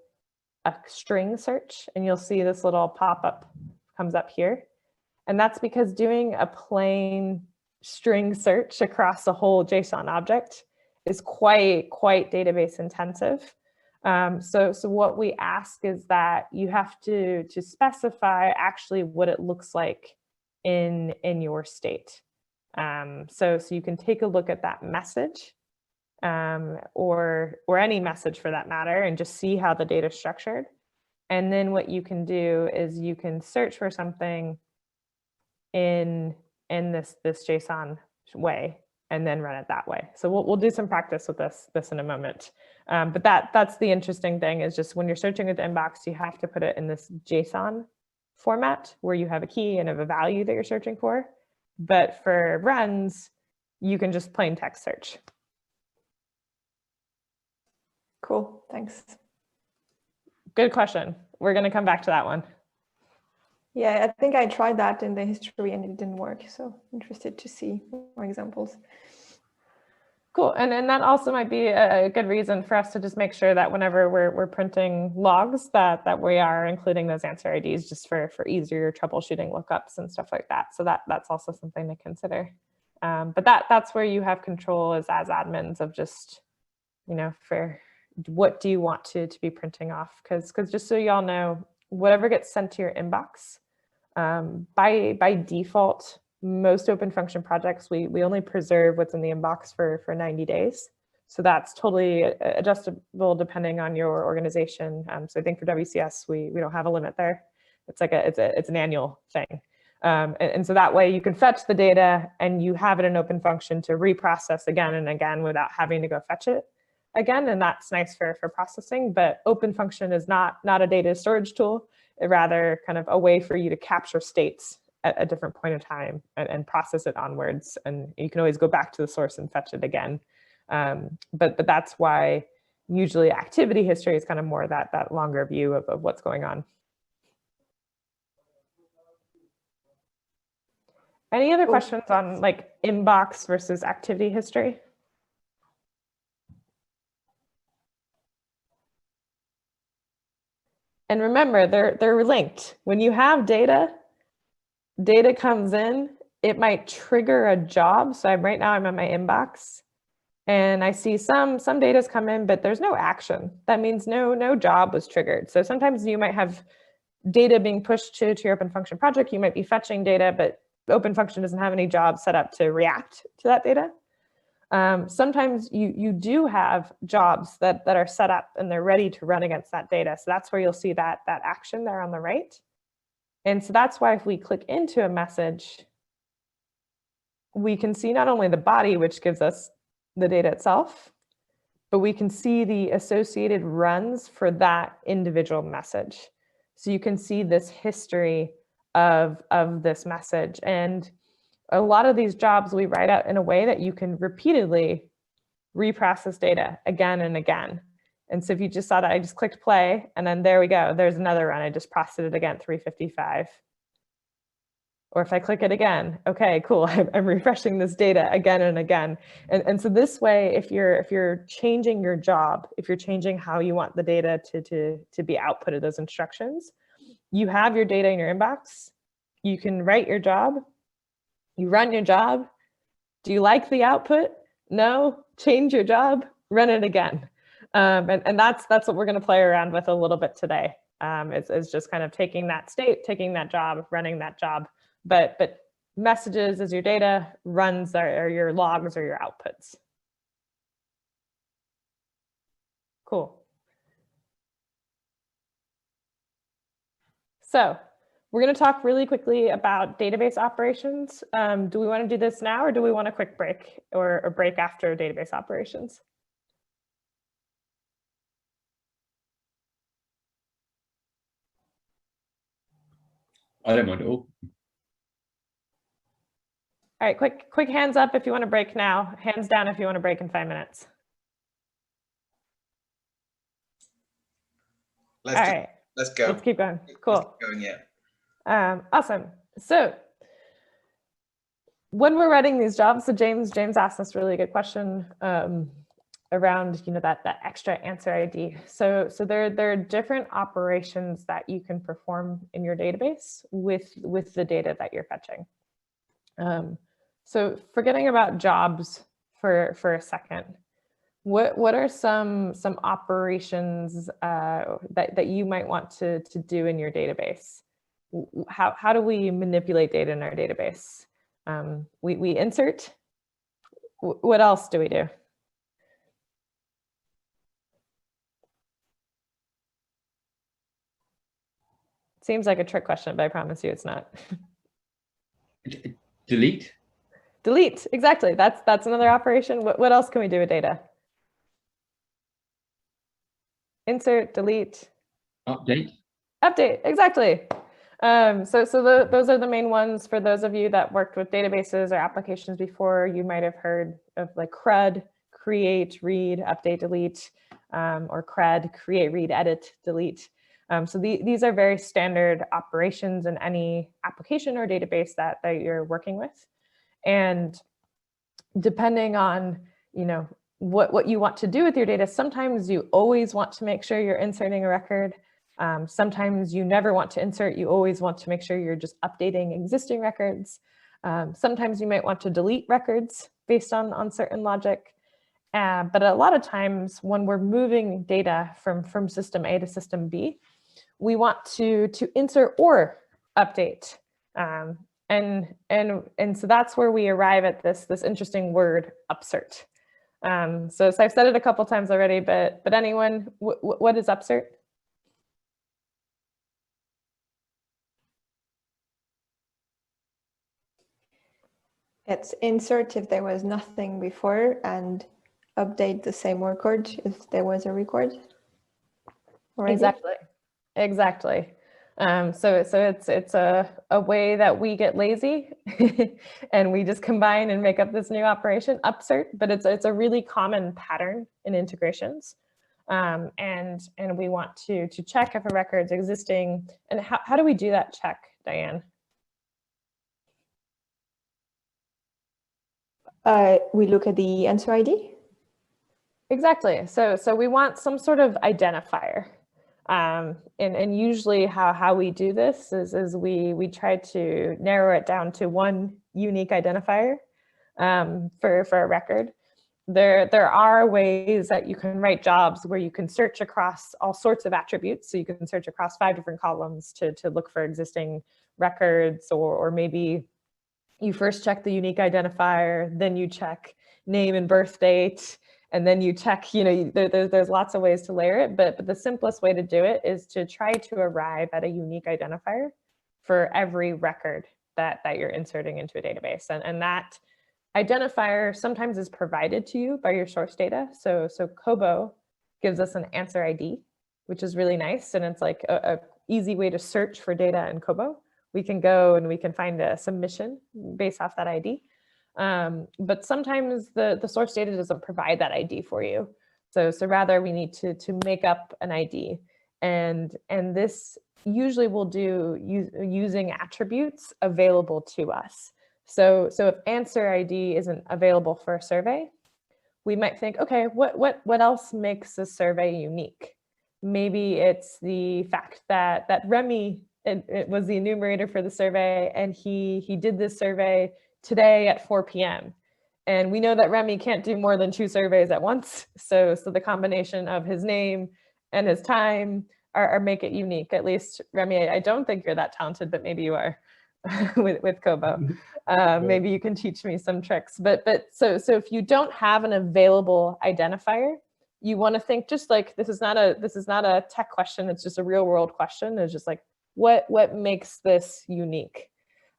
string search, and you'll see this little pop-up comes up here. And that's because doing a plain string search across a whole JSON object is quite database intensive. So what we ask is that you have to specify actually what it looks like in your state. So you can take a look at that message, or any message for that matter, and just see how the data is structured. And then what you can do is you can search for something in this JSON way, and then run it that way. So we'll do some practice with this in a moment. But that's the interesting thing, is just when you're searching with the inbox, you have to put it in this JSON format where you have a key and have a value that you're searching for. But for runs, you can just plain text search. Cool, thanks. Good question. We're going to come back to that one. Yeah, I think I tried that in the history and it didn't work. So interested to see more examples. Cool, and that also might be a good reason for us to just make sure that whenever we're printing logs that we are including those answer IDs just for easier troubleshooting lookups and stuff like that. So that's also something to consider. But that's where you have control as admins of just, for what do you want to be printing off? Because just so y'all know, whatever gets sent to your inbox, by default, most open function projects, we only preserve what's in the inbox for 90 days. So that's totally adjustable depending on your organization. So I think for WCS, we don't have a limit there. It's like it's an annual thing. And so that way you can fetch the data and you have it in open function to reprocess again and again without having to go fetch it again. And that's nice for processing, but open function is not a data storage tool, rather kind of a way for you to capture states at a different point of time and process it onwards. And you can always go back to the source and fetch it again. But that's why usually activity history is kind of more that longer view of what's going on. Any other questions on like inbox versus activity history? And remember, they're linked. When you have data comes in, it might trigger a job. So right now I'm in my inbox and I see some data's come in, but there's no action. That means no job was triggered. So sometimes you might have data being pushed to your open function project. You might be fetching data, but open function doesn't have any jobs set up to react to that data. Sometimes you do have jobs that are set up and they're ready to run against that data. So that's where you'll see that action there on the right. And so that's why if we click into a message, we can see not only the body, which gives us the data itself, but we can see the associated runs for that individual message. So you can see this history of this message. And a lot of these jobs we write out in a way that you can repeatedly reprocess data again and again. And so if you just saw that, I just clicked play and then there we go. There's another run. I just processed it again, 355. Or if I click it again, okay, cool. I'm refreshing this data again and again. And so this way, if you're changing your job, if you're changing how you want the data to be outputted, those instructions, you have your data in your inbox. You can write your job. You run your job. Do you like the output? No, change your job, run it again. And that's what we're going to play around with a little bit today. It's just kind of taking that state, taking that job, running that job. But messages is your data, runs are your logs or your outputs. Cool. So we're going to talk really quickly about database operations. Do we want to do this now or do we want a quick break or a break after database operations? I don't mind at all. All right, quick hands up if you want to break now. Hands down if you want to break in 5 minutes. Let's go. Let's keep going. Cool. Let's keep going, yeah. Awesome. So when we're writing these jobs, so James asked us a really good question around that extra answer ID. So there are different operations that you can perform in your database with the data that you're fetching. So forgetting about jobs for a second, what are some operations that you might want to do in your database? How do we manipulate data in our database? We insert. What else do we do? Seems like a trick question, but I promise you it's not. Delete? Delete, exactly. That's another operation. What else can we do with data? Insert, delete. Update? Update, exactly. So those are the main ones. For those of you that worked with databases or applications before, you might have heard of like CRUD, create, read, update, delete, or CRED, create, read, edit, delete. So these are very standard operations in any application or database that you're working with. And depending on, what you want to do with your data, sometimes you always want to make sure you're inserting a record. Sometimes you never want to insert, you always want to make sure you're just updating existing records. Sometimes you might want to delete records based on certain logic. But a lot of times when we're moving data from system A to system B, we want to insert or update. And so that's where we arrive at this interesting word, upsert. So I've said it a couple times already, but anyone, what is upsert? It's insert if there was nothing before and update the same record if there was a record. Already? Exactly. So it's a way that we get lazy and we just combine and make up this new operation, upsert, but it's a really common pattern in integrations. And we want to check if a record's existing. And how do we do that check, Diane? We look at the answer ID. Exactly. So we want some sort of identifier. And usually how we do this is we try to narrow it down to one unique identifier for a record. There are ways that you can write jobs where you can search across all sorts of attributes. So you can search across 5 different columns to look for existing records, or maybe you first check the unique identifier, then you check name and birth date, and then you check, there's lots of ways to layer it, but the simplest way to do it is to try to arrive at a unique identifier for every record that you're inserting into a database. And that identifier sometimes is provided to you by your source data. So Kobo gives us an answer ID, which is really nice. And it's like a easy way to search for data in Kobo. We can go and we can find a submission based off that ID. But sometimes the source data doesn't provide that ID for you. So rather we need to make up an ID. And this usually we'll do using attributes available to us. So if answer ID isn't available for a survey, we might think, okay, what else makes a survey unique? Maybe it's the fact that Remy, it was the enumerator for the survey, and he did this survey today at 4 p.m. And we know that Remy can't do more than 2 surveys at once. So the combination of his name and his time are make it unique. At least, Remy, I don't think you're that talented, but maybe you are with Kobo. Maybe you can teach me some tricks. But so if you don't have an available identifier, you want to think just like this is not a tech question. It's just a real world question. It's just like what makes this unique.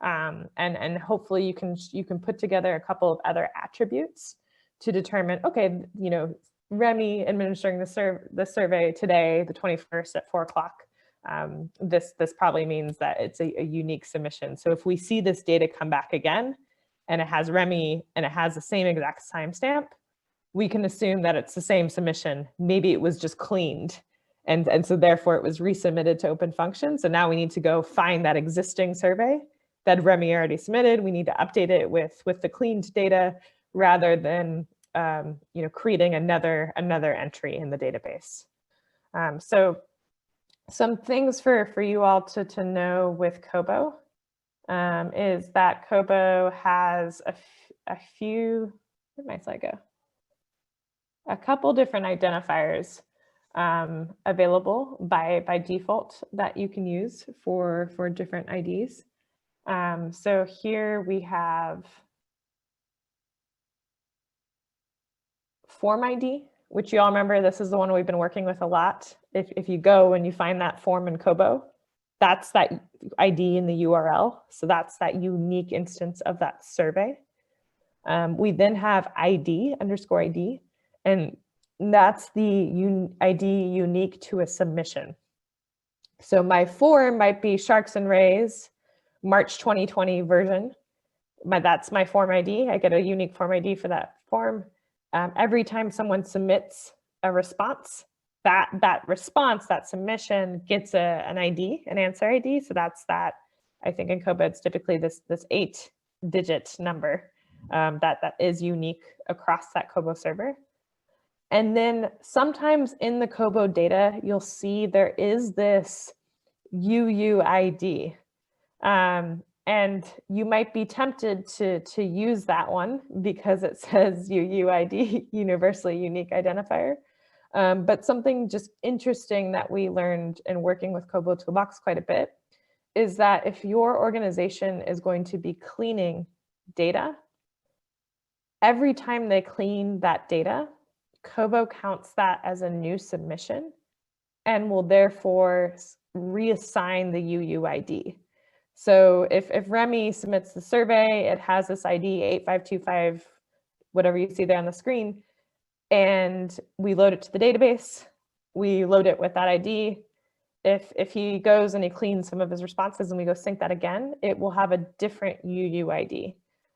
And hopefully you can put together a couple of other attributes to determine, okay, Remy administering the survey today, the 21st at 4 o'clock. This probably means that it's a unique submission. So if we see this data come back again, and it has Remy and it has the same exact timestamp, we can assume that it's the same submission. Maybe it was just cleaned. And so therefore it was resubmitted to OpenFN. So now we need to go find that existing survey that Remy already submitted. We need to update it with the cleaned data rather than creating another entry in the database. So some things for you all to know with Kobo is that Kobo has a few, where'd my slide go? A couple different identifiers available by default that you can use for different IDs. So here we have form ID, which you all remember, this is the one we've been working with a lot. If you go and you find that form in Kobo, that's that ID in the URL. So that's that unique instance of that survey. We then have ID, _ID, and that's the ID unique to a submission. So my form might be Sharks and Rays, March 2020 version. That's my form ID. I get a unique form ID for that form. Every time someone submits a response, that response, that submission gets an ID, an answer ID. So that's that. I think in Kobo it's typically this 8-digit number that is unique across that Kobo server. And then sometimes in the Kobo data, you'll see there is this UUID. And you might be tempted to use that one because it says UUID, universally unique identifier. But something just interesting that we learned in working with Kobo Toolbox quite a bit is that if your organization is going to be cleaning data, every time they clean that data, Kobo counts that as a new submission and will therefore reassign the UUID. So if Remy submits the survey, it has this ID 8525, whatever you see there on the screen, and we load it to the database, we load it with that ID. If he goes and he cleans some of his responses and we go sync that again, it will have a different UUID.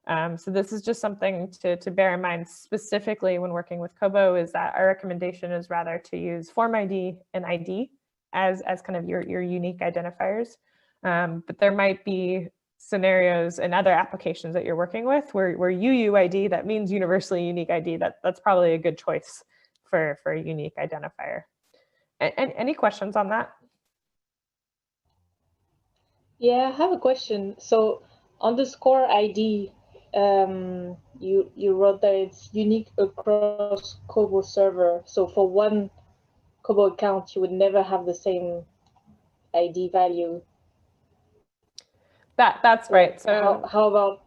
So this is just something to bear in mind specifically when working with Kobo, is that our recommendation is rather to use form ID and ID as kind of your unique identifiers. But there might be scenarios and other applications that you're working with where UUID, that means universally unique ID, that's probably a good choice for a unique identifier. And any questions on that? Yeah, I have a question. So underscore ID, you wrote that it's unique across Kobo server. So for one Kobo account, you would never have the same ID value. That's right. So how about,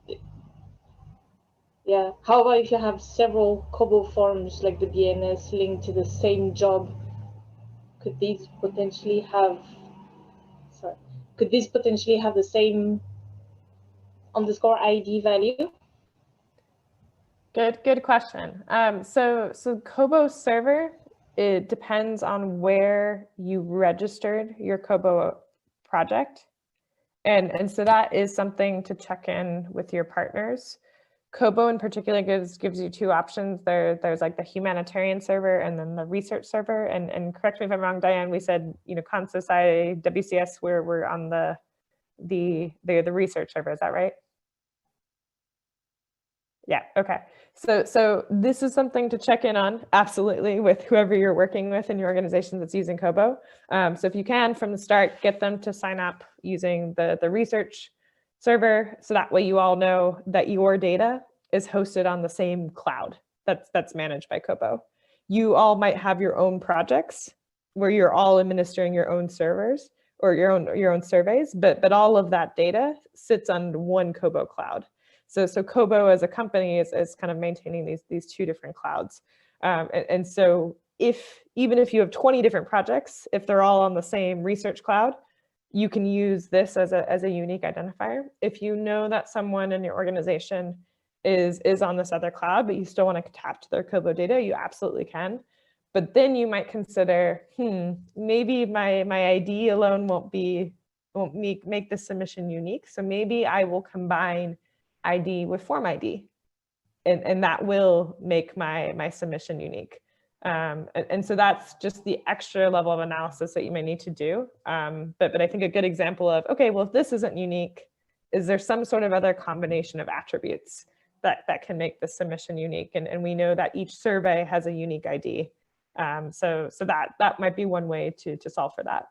yeah, how about if you have several Kobo forms like the BNS linked to the same job? Could these potentially have, could these potentially have the same underscore ID value? Good question. So Kobo server, it depends on where you registered your Kobo project. And so that is something to check in with your partners. Kobo in particular gives you two options. There's like the humanitarian server and then the research server. And correct me if I'm wrong, Diane, we said, ConSoSci, WCS, we're on the research server, is that right? Yeah, okay. So this is something to check in on, absolutely, with whoever you're working with in your organization that's using Kobo. So if you can, from the start, get them to sign up using the research server, so that way you all know that your data is hosted on the same cloud that's managed by Kobo. You all might have your own projects where you're all administering your own servers or your own surveys, but all of that data sits on one Kobo cloud. So Kobo as a company is kind of maintaining these two different clouds. And so even if you have 20 different projects, if they're all on the same research cloud, you can use this as a unique identifier. If you know that someone in your organization is on this other cloud, but you still want to tap to their Kobo data, you absolutely can. But then you might consider, maybe my ID alone won't make the submission unique. So maybe I will combine ID with form ID, and that will make my submission unique. And so that's just the extra level of analysis that you may need to do. But I think a good example of, okay, well, if this isn't unique, is there some sort of other combination of attributes that can make the submission unique? And we know that each survey has a unique ID. So that might be one way to solve for that.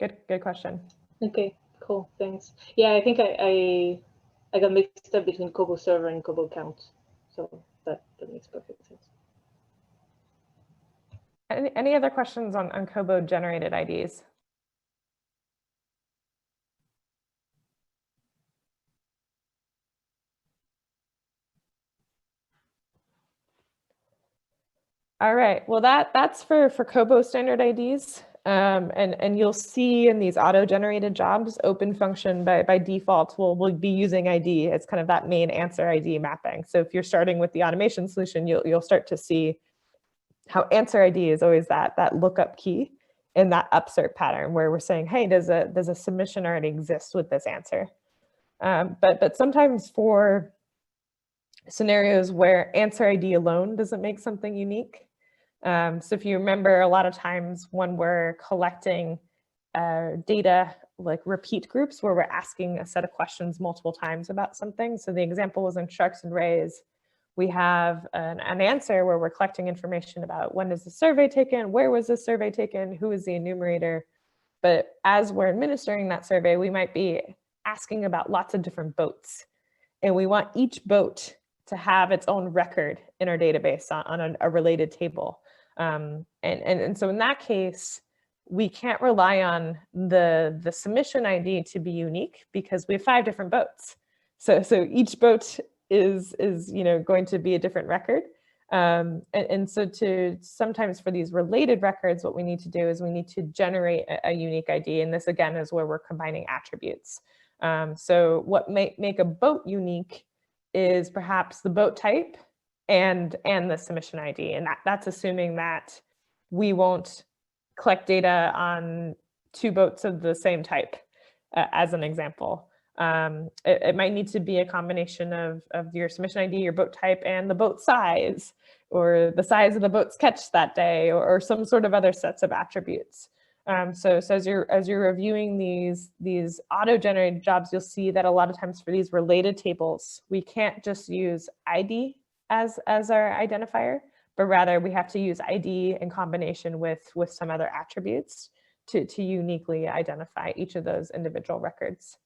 Good question. Okay, cool, thanks. Yeah, I think I got mixed up between Kobo server and Kobo count. So that makes perfect sense. Any other questions on Kobo generated IDs? All right, well, that's for Kobo standard IDs. And you'll see in these auto-generated jobs, OpenFN by default will be using ID as kind of that main answer ID mapping. So if you're starting with the automation solution, you'll start to see how answer ID is always that lookup key in that upsert pattern where we're saying, hey, does a submission already exist with this answer? But sometimes for scenarios where answer ID alone doesn't make something unique. So if you remember, a lot of times when we're collecting data, like repeat groups, where we're asking a set of questions multiple times about something. So the example was in sharks and rays. We have an answer where we're collecting information about when is the survey taken, where was the survey taken, who is the enumerator. But as we're administering that survey, we might be asking about lots of different boats. And we want each boat to have its own record in our database on a related table. And so in that case, we can't rely on the submission ID to be unique because we have 5 different boats. So each boat is going to be a different record. And so sometimes for these related records, what we need to do is we need to generate a unique ID. And this again is where we're combining attributes. So what may make a boat unique is perhaps the boat type and the submission ID. And that's assuming that we won't collect data on 2 boats of the same type, as an example. It might need to be a combination of your submission ID, your boat type, and the boat size, or the size of the boat's catch that day, or some sort of other sets of attributes. So as you're reviewing these auto-generated jobs, you'll see that a lot of times for these related tables, we can't just use ID as our identifier, but rather we have to use ID in combination with some other attributes to uniquely identify each of those individual records.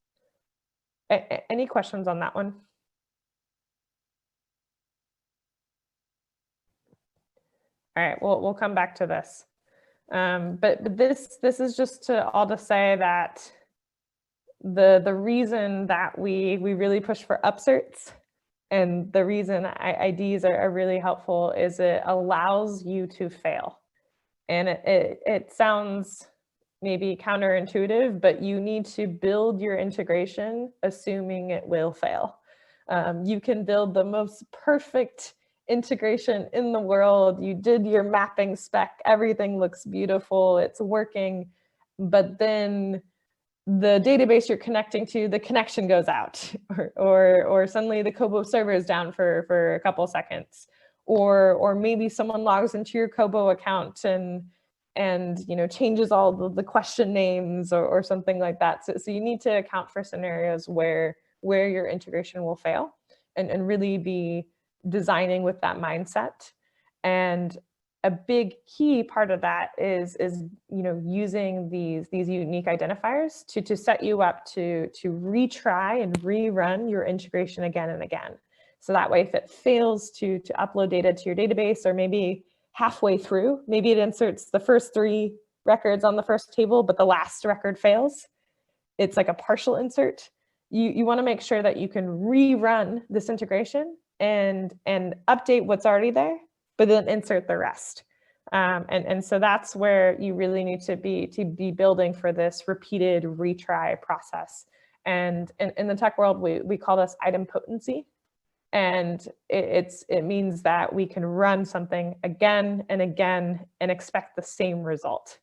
Any questions on that one? All right, we'll come back to this. But this is just to say that the reason that we really push for upserts and the reason IDs are really helpful is it allows you to fail. And it sounds maybe counterintuitive, but you need to build your integration assuming it will fail. You can build the most perfect integration in the world. You did your mapping spec, everything looks beautiful, it's working, but then the database you're connecting to, the connection goes out, or suddenly the Kobo server is down for a couple seconds, or maybe someone logs into your Kobo account and changes all the question names or something like that. So you need to account for scenarios where your integration will fail and really be designing with that mindset. And a big key part of that is using these unique identifiers to set you up to retry and rerun your integration again and again. So that way, if it fails to upload data to your database, or maybe halfway through, maybe it inserts the first 3 records on the first table, but the last record fails, it's like a partial insert. You want to make sure that you can rerun this integration and update what's already there, but then insert the rest. And so that's where you really need to be building for this repeated retry process. And in the tech world, we call this idempotency. And it means that we can run something again and again and expect the same result.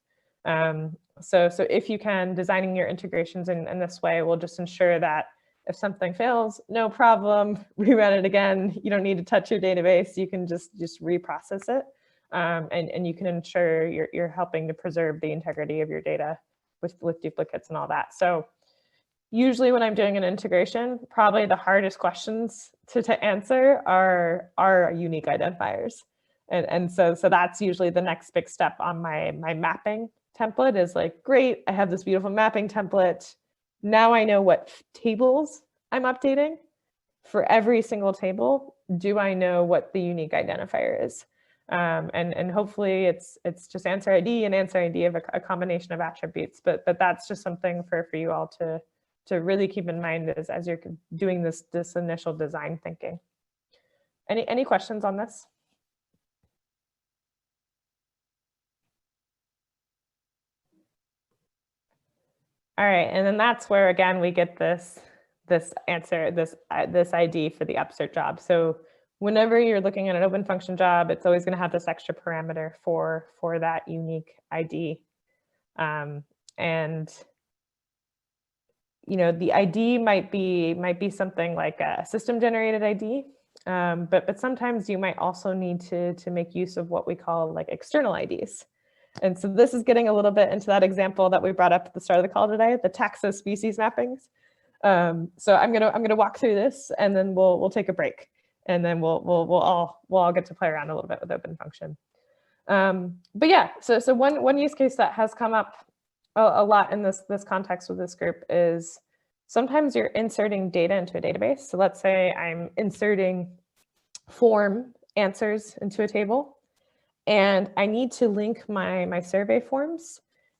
So if you can, designing your integrations in this way will just ensure that if something fails, no problem, rerun it again. You don't need to touch your database. You can just reprocess it. And you can ensure you're helping to preserve the integrity of your data with duplicates and all that. So usually when I'm doing an integration, probably the hardest questions to answer are unique identifiers. And so that's usually the next big step on my mapping template is like, great, I have this beautiful mapping template. Now I know what tables I'm updating. For every single table, do I know what the unique identifier is? And hopefully it's just answer ID and answer ID of a combination of attributes, but that's just something for you all to really keep in mind as you're doing this initial design thinking. Any questions on this? All right, and then that's where again we get this answer, this ID for the upsert job. So whenever you're looking at an open function job, it's always going to have this extra parameter for that unique ID, and the ID might be something like a system generated ID. But sometimes you might also need to make use of what we call like external IDs. And so this is getting a little bit into that example that we brought up at the start of the call today, the taxa species mappings. So I'm gonna walk through this, and then we'll take a break, and then we'll all get to play around a little bit with OpenFN. But yeah, so one use case that has come up a lot in this context with this group is sometimes you're inserting data into a database. So let's say I'm inserting form answers into a table, and I need to link my survey forms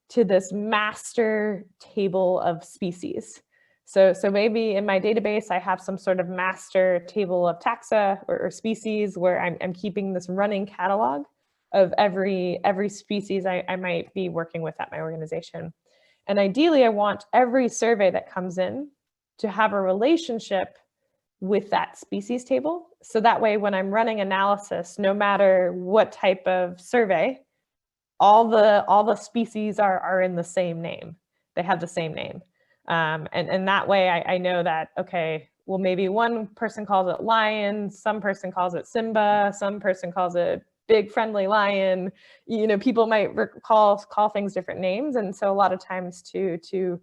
to this master table of species. So maybe in my database, I have some sort of master table of taxa or species where I'm keeping this running catalog of every species I might be working with at my organization. And ideally, I want every survey that comes in to have a relationship with that species table. So that way, when I'm running analysis, no matter what type of survey, all the species are in the same name. They have the same name. And that way I know that, okay, well, maybe one person calls it lion, some person calls it Simba, some person calls it big friendly lion. You know, people might call things different names. And so a lot of times to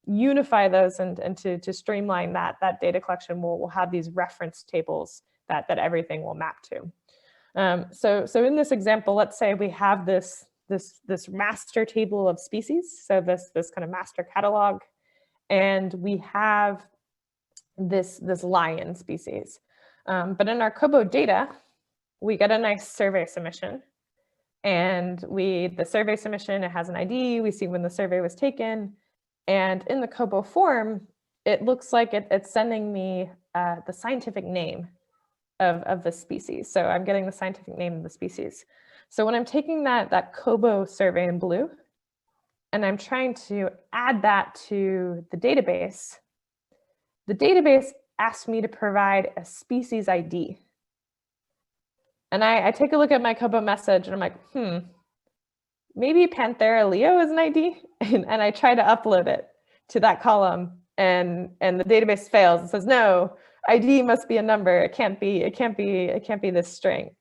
unify those and to streamline that data collection, we'll have these reference tables that everything will map to. So in this example, let's say we have this master table of species, so this kind of master catalog, and we have this lion species. But in our Kobo data, we get a nice survey submission, and the survey submission, it has an ID, we see when the survey was taken, and in the Kobo form, it looks like it's sending me the scientific name of the species. So I'm getting the scientific name of the species. So when I'm taking that Kobo survey in blue, and I'm trying to add that to the database asks me to provide a species ID. And I take a look at my Kobo message, and I'm like, maybe Panthera leo is an ID, and I try to upload it to that column, and the database fails and says, no, ID must be a number. It can't be this string.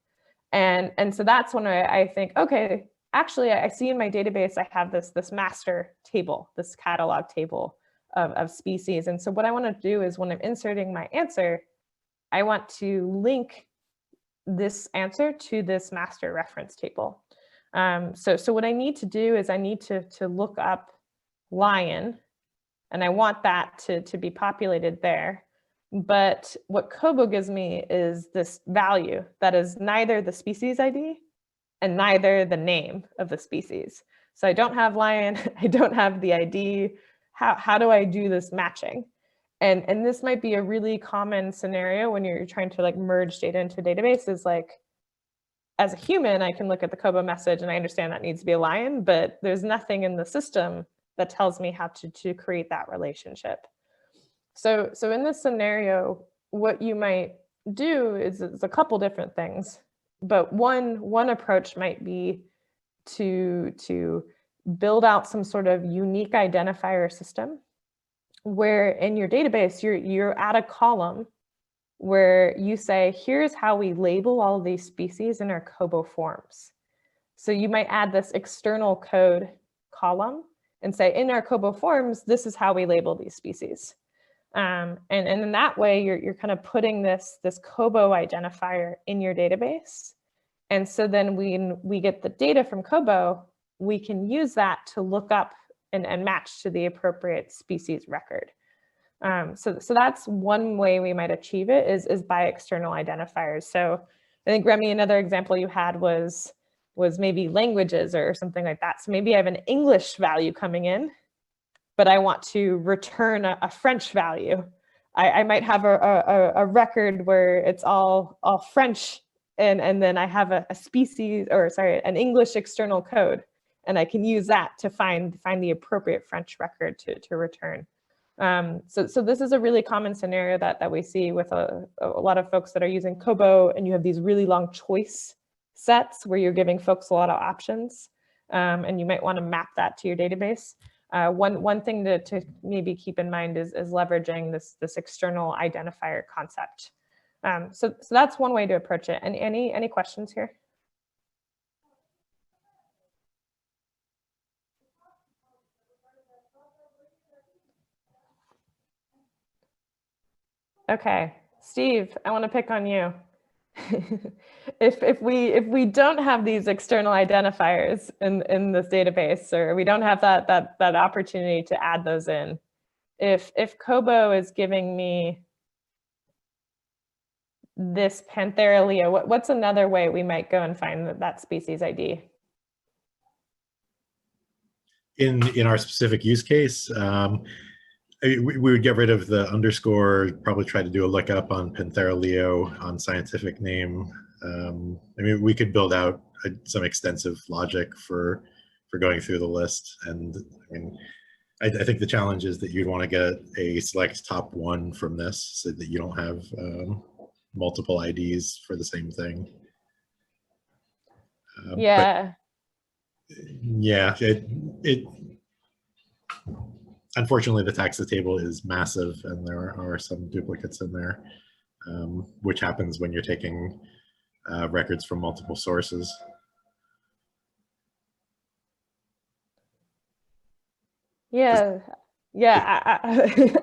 And so that's when I think, okay, actually, I see in my database I have this master table, this catalog table of species. And so what I want to do is when I'm inserting my answer, I want to link this answer to this master reference table. So what I need to do is I need to look up lion, and I want that to be populated there. But what Kobo gives me is this value that is neither the species ID and neither the name of the species. So I don't have lion, I don't have the ID. How do I do this matching? And this might be a really common scenario when you're trying to like merge data into a database, is like, as a human, I can look at the Kobo message and I understand that needs to be a lion, but there's nothing in the system that tells me how to create that relationship. So in this scenario, what you might do is a couple different things, but one approach might be to build out some sort of unique identifier system where in your database, you're at a column where you say, here's how we label all of these species in our Kobo forms. So you might add this external code column and say, in our Kobo forms, this is how we label these species. And in that way, you're kind of putting this Kobo identifier in your database. And so then when we get the data from Kobo, we can use that to look up and match to the appropriate species record. So that's one way we might achieve it is by external identifiers. So I think, Remy, another example you had was maybe languages or something like that. So maybe I have an English value coming in, but I want to return a French value. I might have a record where it's all French, and then I have a species, or sorry, an English external code, and I can use that to find the appropriate French record to return. So this is a really common scenario that we see with a lot of folks that are using Kobo, and you have these really long choice sets where you're giving folks a lot of options, and you might want to map that to your database. One thing to maybe keep in mind is leveraging this external identifier concept. So that's one way to approach it. And any questions here? Okay, Steve, I want to pick on you. If we don't have these external identifiers in this database, or we don't have that opportunity to add those in, if Kobo is giving me this Panthera leo, what's another way we might go and find that species ID? In our specific use case, we would get rid of the underscore, probably try to do a lookup on Panthera leo on scientific name. I mean, we could build out some extensive logic for going through the list. And I mean, I think the challenge is that you'd want to get a select top one from this so that you don't have multiple IDs for the same thing. Yeah. Yeah, unfortunately, the taxa table is massive, and there are some duplicates in there, which happens when you're taking records from multiple sources. Yeah,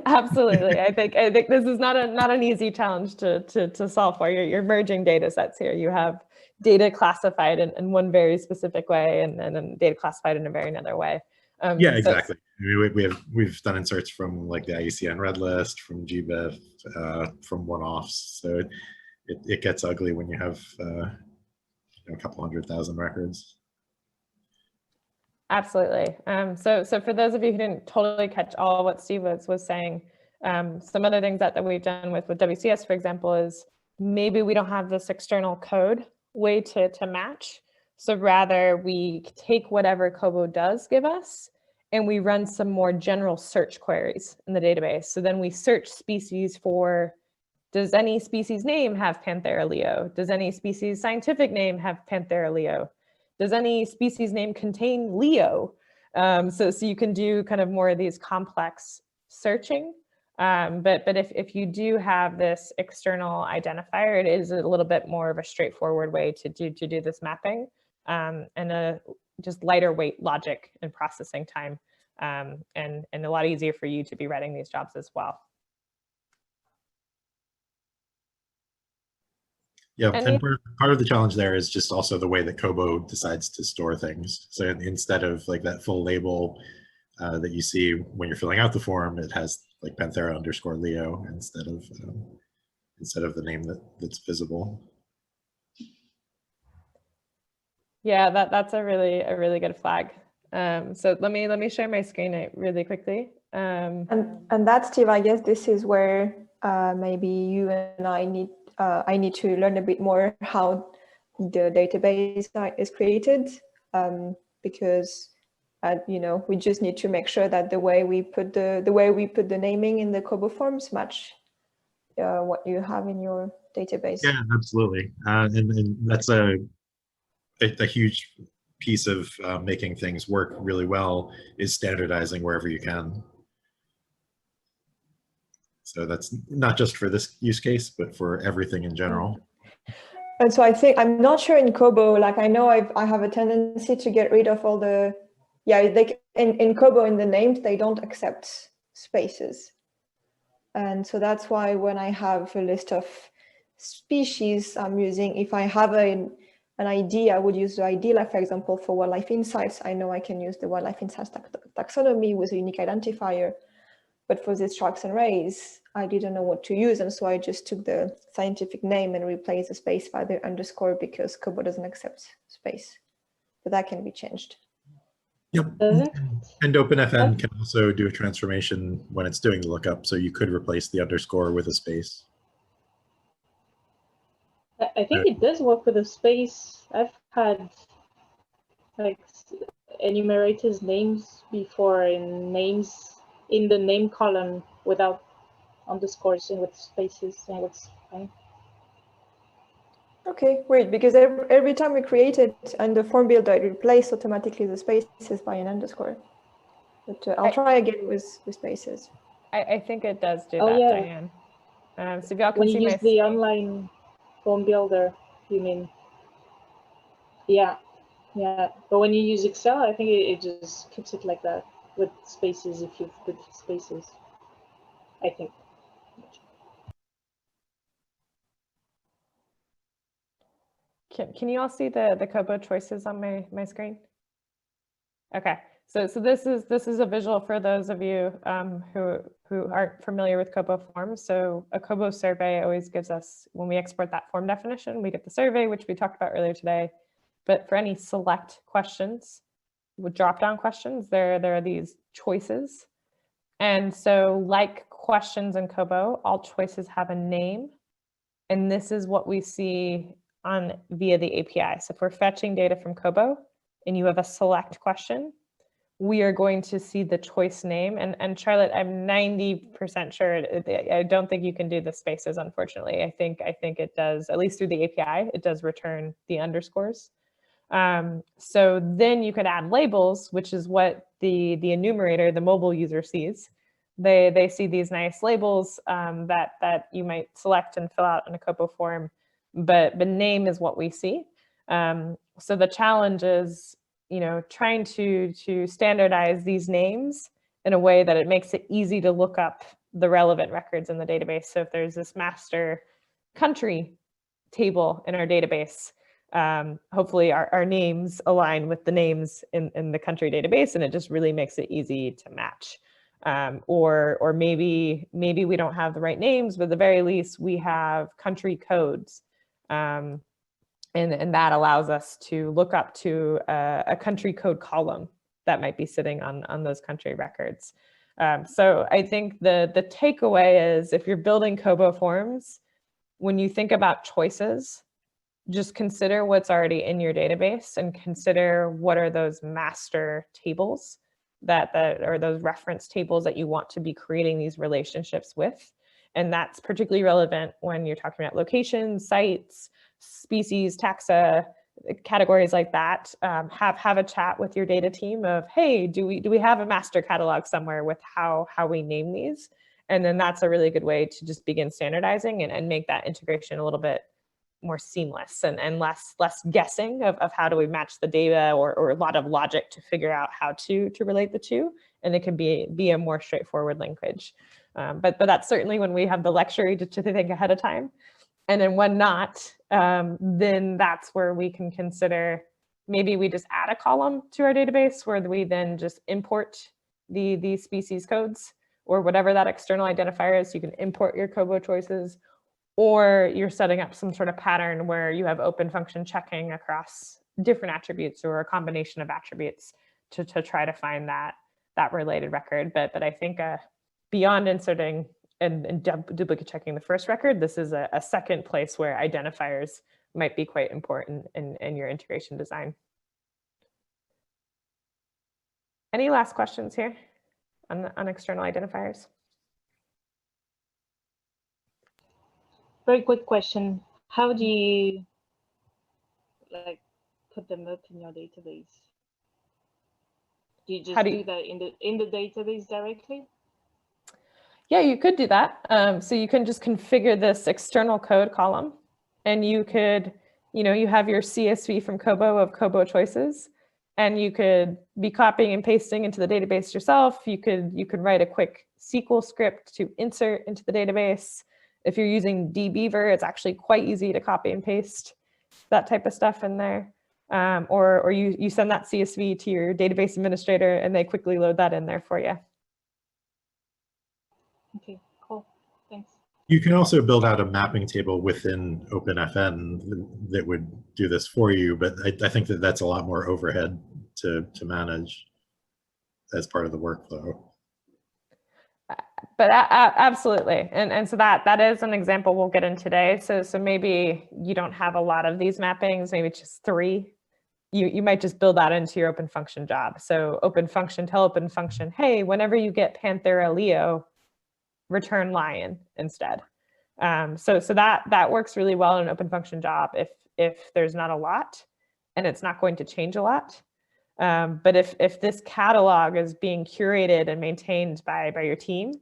absolutely. I think this is not an easy challenge to solve for. You're merging data sets here. You have data classified in one very specific way, and then data classified in a very another way. Yeah, exactly. I mean, we've done inserts from like the IUCN Red List, from GBIF, from one-offs. So it gets ugly when you have a couple 100,000 records. Absolutely. So for those of you who didn't totally catch all what Steve was saying, some other things that we've done with WCS, for example, is maybe we don't have this external code way to match. So rather we take whatever Kobo does give us, and we run some more general search queries in the database. So then we search species for, does any species name have Panthera leo? Does any species scientific name have Panthera leo? Does any species name contain Leo? So you can do kind of more of these complex searching. But if you do have this external identifier, it is a little bit more of a straightforward way to do this mapping, and a just lighter weight logic and processing time, and a lot easier for you to be writing these jobs as well. Yeah, and part of the challenge there is just also the way that Kobo decides to store things. So instead of like that full label that you see when you're filling out the form, it has like Panthera underscore leo instead of the name that's visible. Yeah, that's a really good flag. So let me share my screen really quickly. And that, Steve, I guess this is where maybe you and I need to learn a bit more how the database is created, because we just need to make sure that the way we put the naming in the Kobo forms match what you have in your database. Yeah, absolutely, and that's a huge piece of making things work really well is standardizing wherever you can. So that's not just for this use case, but for everything in general. And so I think, I'm not sure in Kobo, like I know I have a tendency to get rid of all the, in Kobo in the names, they don't accept spaces. And so that's why when I have a list of species I'm using, if I have an ID, I would use the ID, like for example, for wildlife insights, I know I can use the wildlife insights taxonomy with a unique identifier. But for these sharks and rays, I didn't know what to use. And so I just took the scientific name and replaced the space by the underscore because Kobo doesn't accept space. But that can be changed. Yep. And OpenFN can also do a transformation when it's doing the lookup. So you could replace the underscore with a space. I think it does work with a space. I've had like enumerators names before in names in the name column without underscores and with spaces, and it's fine. Okay, great, because every time we create it and the form builder, it replaces automatically the spaces by an underscore. But I'll try again with spaces. I think it does do that, yeah. Diane. So if y'all can When see you my use the screen. online form builder, you mean? Yeah, yeah. But when you use Excel, I think it just keeps it like that with spaces if you've put spaces, I think. Can you all see the Kobo choices on my screen? Okay, so this is a visual for those of you who aren't familiar with Kobo forms. So a Kobo survey always gives us, when we export that form definition, we get the survey, which we talked about earlier today. But for any select questions, with drop-down questions, there are these choices. And so like questions in Kobo, all choices have a name. And this is what we see via the API. So if we're fetching data from Kobo and you have a select question, we are going to see the choice name. And Charlotte, I'm 90% sure, I don't think you can do the spaces, unfortunately. I think it does, at least through the API, it does return the underscores. So then you could add labels, which is what the enumerator, the mobile user sees. They see these nice labels that you might select and fill out in a Kobo form, but name is what we see. So the challenge is, trying to standardize these names in a way that it makes it easy to look up the relevant records in the database. So if there's this master country table in our database, hopefully our names align with the names in the country database, and it just really makes it easy to match. Or maybe we don't have the right names, but at the very least we have country codes. And that allows us to look up to a country code column that might be sitting on those country records. So I think the takeaway is, if you're building Kobo forms, when you think about choices, just consider what's already in your database and consider what are those master tables that or those reference tables that you want to be creating these relationships with. And that's particularly relevant when you're talking about locations, sites, species, taxa, categories like that. Have a chat with your data team of, hey, do we have a master catalog somewhere with how we name these? And then that's a really good way to just begin standardizing and make that integration a little bit more seamless and less guessing of how do we match the data, or a lot of logic to figure out how to relate the two. And it can be a more straightforward linkage. But that's certainly when we have the luxury to think ahead of time. And then when not, then that's where we can consider, maybe we just add a column to our database where we then just import the species codes or whatever that external identifier is. You can import your Kobo choices, or you're setting up some sort of pattern where you have open function checking across different attributes or a combination of attributes to try to find that related record. But I think beyond inserting and duplicate checking the first record, this is a second place where identifiers might be quite important in your integration design. Any last questions here on external identifiers? Very quick question. How do you put them up in your database? Do you just do that in the database directly? Yeah, you could do that. So you can just configure this external code column, and you could, you have your CSV from Kobo of Kobo choices, and you could be copying and pasting into the database yourself. You could write a quick SQL script to insert into the database. If you're using dbeaver, it's actually quite easy to copy and paste that type of stuff in there. Or you send that CSV to your database administrator and they quickly load that in there for you. Okay, cool, thanks. You can also build out a mapping table within OpenFN that would do this for you, but I think that's a lot more overhead to manage as part of the workflow. But absolutely, and so that is an example we'll get in today. So maybe you don't have a lot of these mappings, maybe just 3. You might just build that into your open function job. So open function, tell open function, hey, whenever you get Panthera Leo, return lion instead. So that works really well in an open function job if there's not a lot and it's not going to change a lot. But if this catalog is being curated and maintained by your team,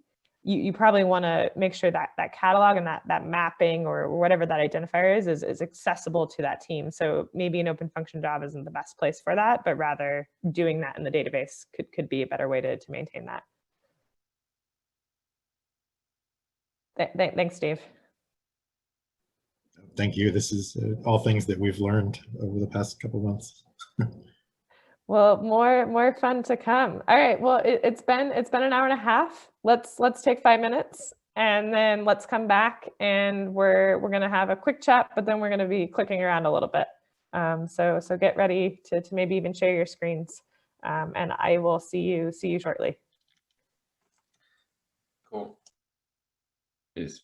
you probably want to make sure that that catalog and that mapping or whatever that identifier is accessible to that team. So maybe an open function job isn't the best place for that, but rather doing that in the database could be a better way to maintain that. Thanks, Dave. Thank you. This is all things that we've learned over the past couple months. Well, more fun to come. All right. Well, it's been an hour and a half. Let's take 5 minutes and then let's come back and we're gonna have a quick chat, but then we're gonna be clicking around a little bit. So get ready to maybe even share your screens, and I will see you shortly. Cool. Is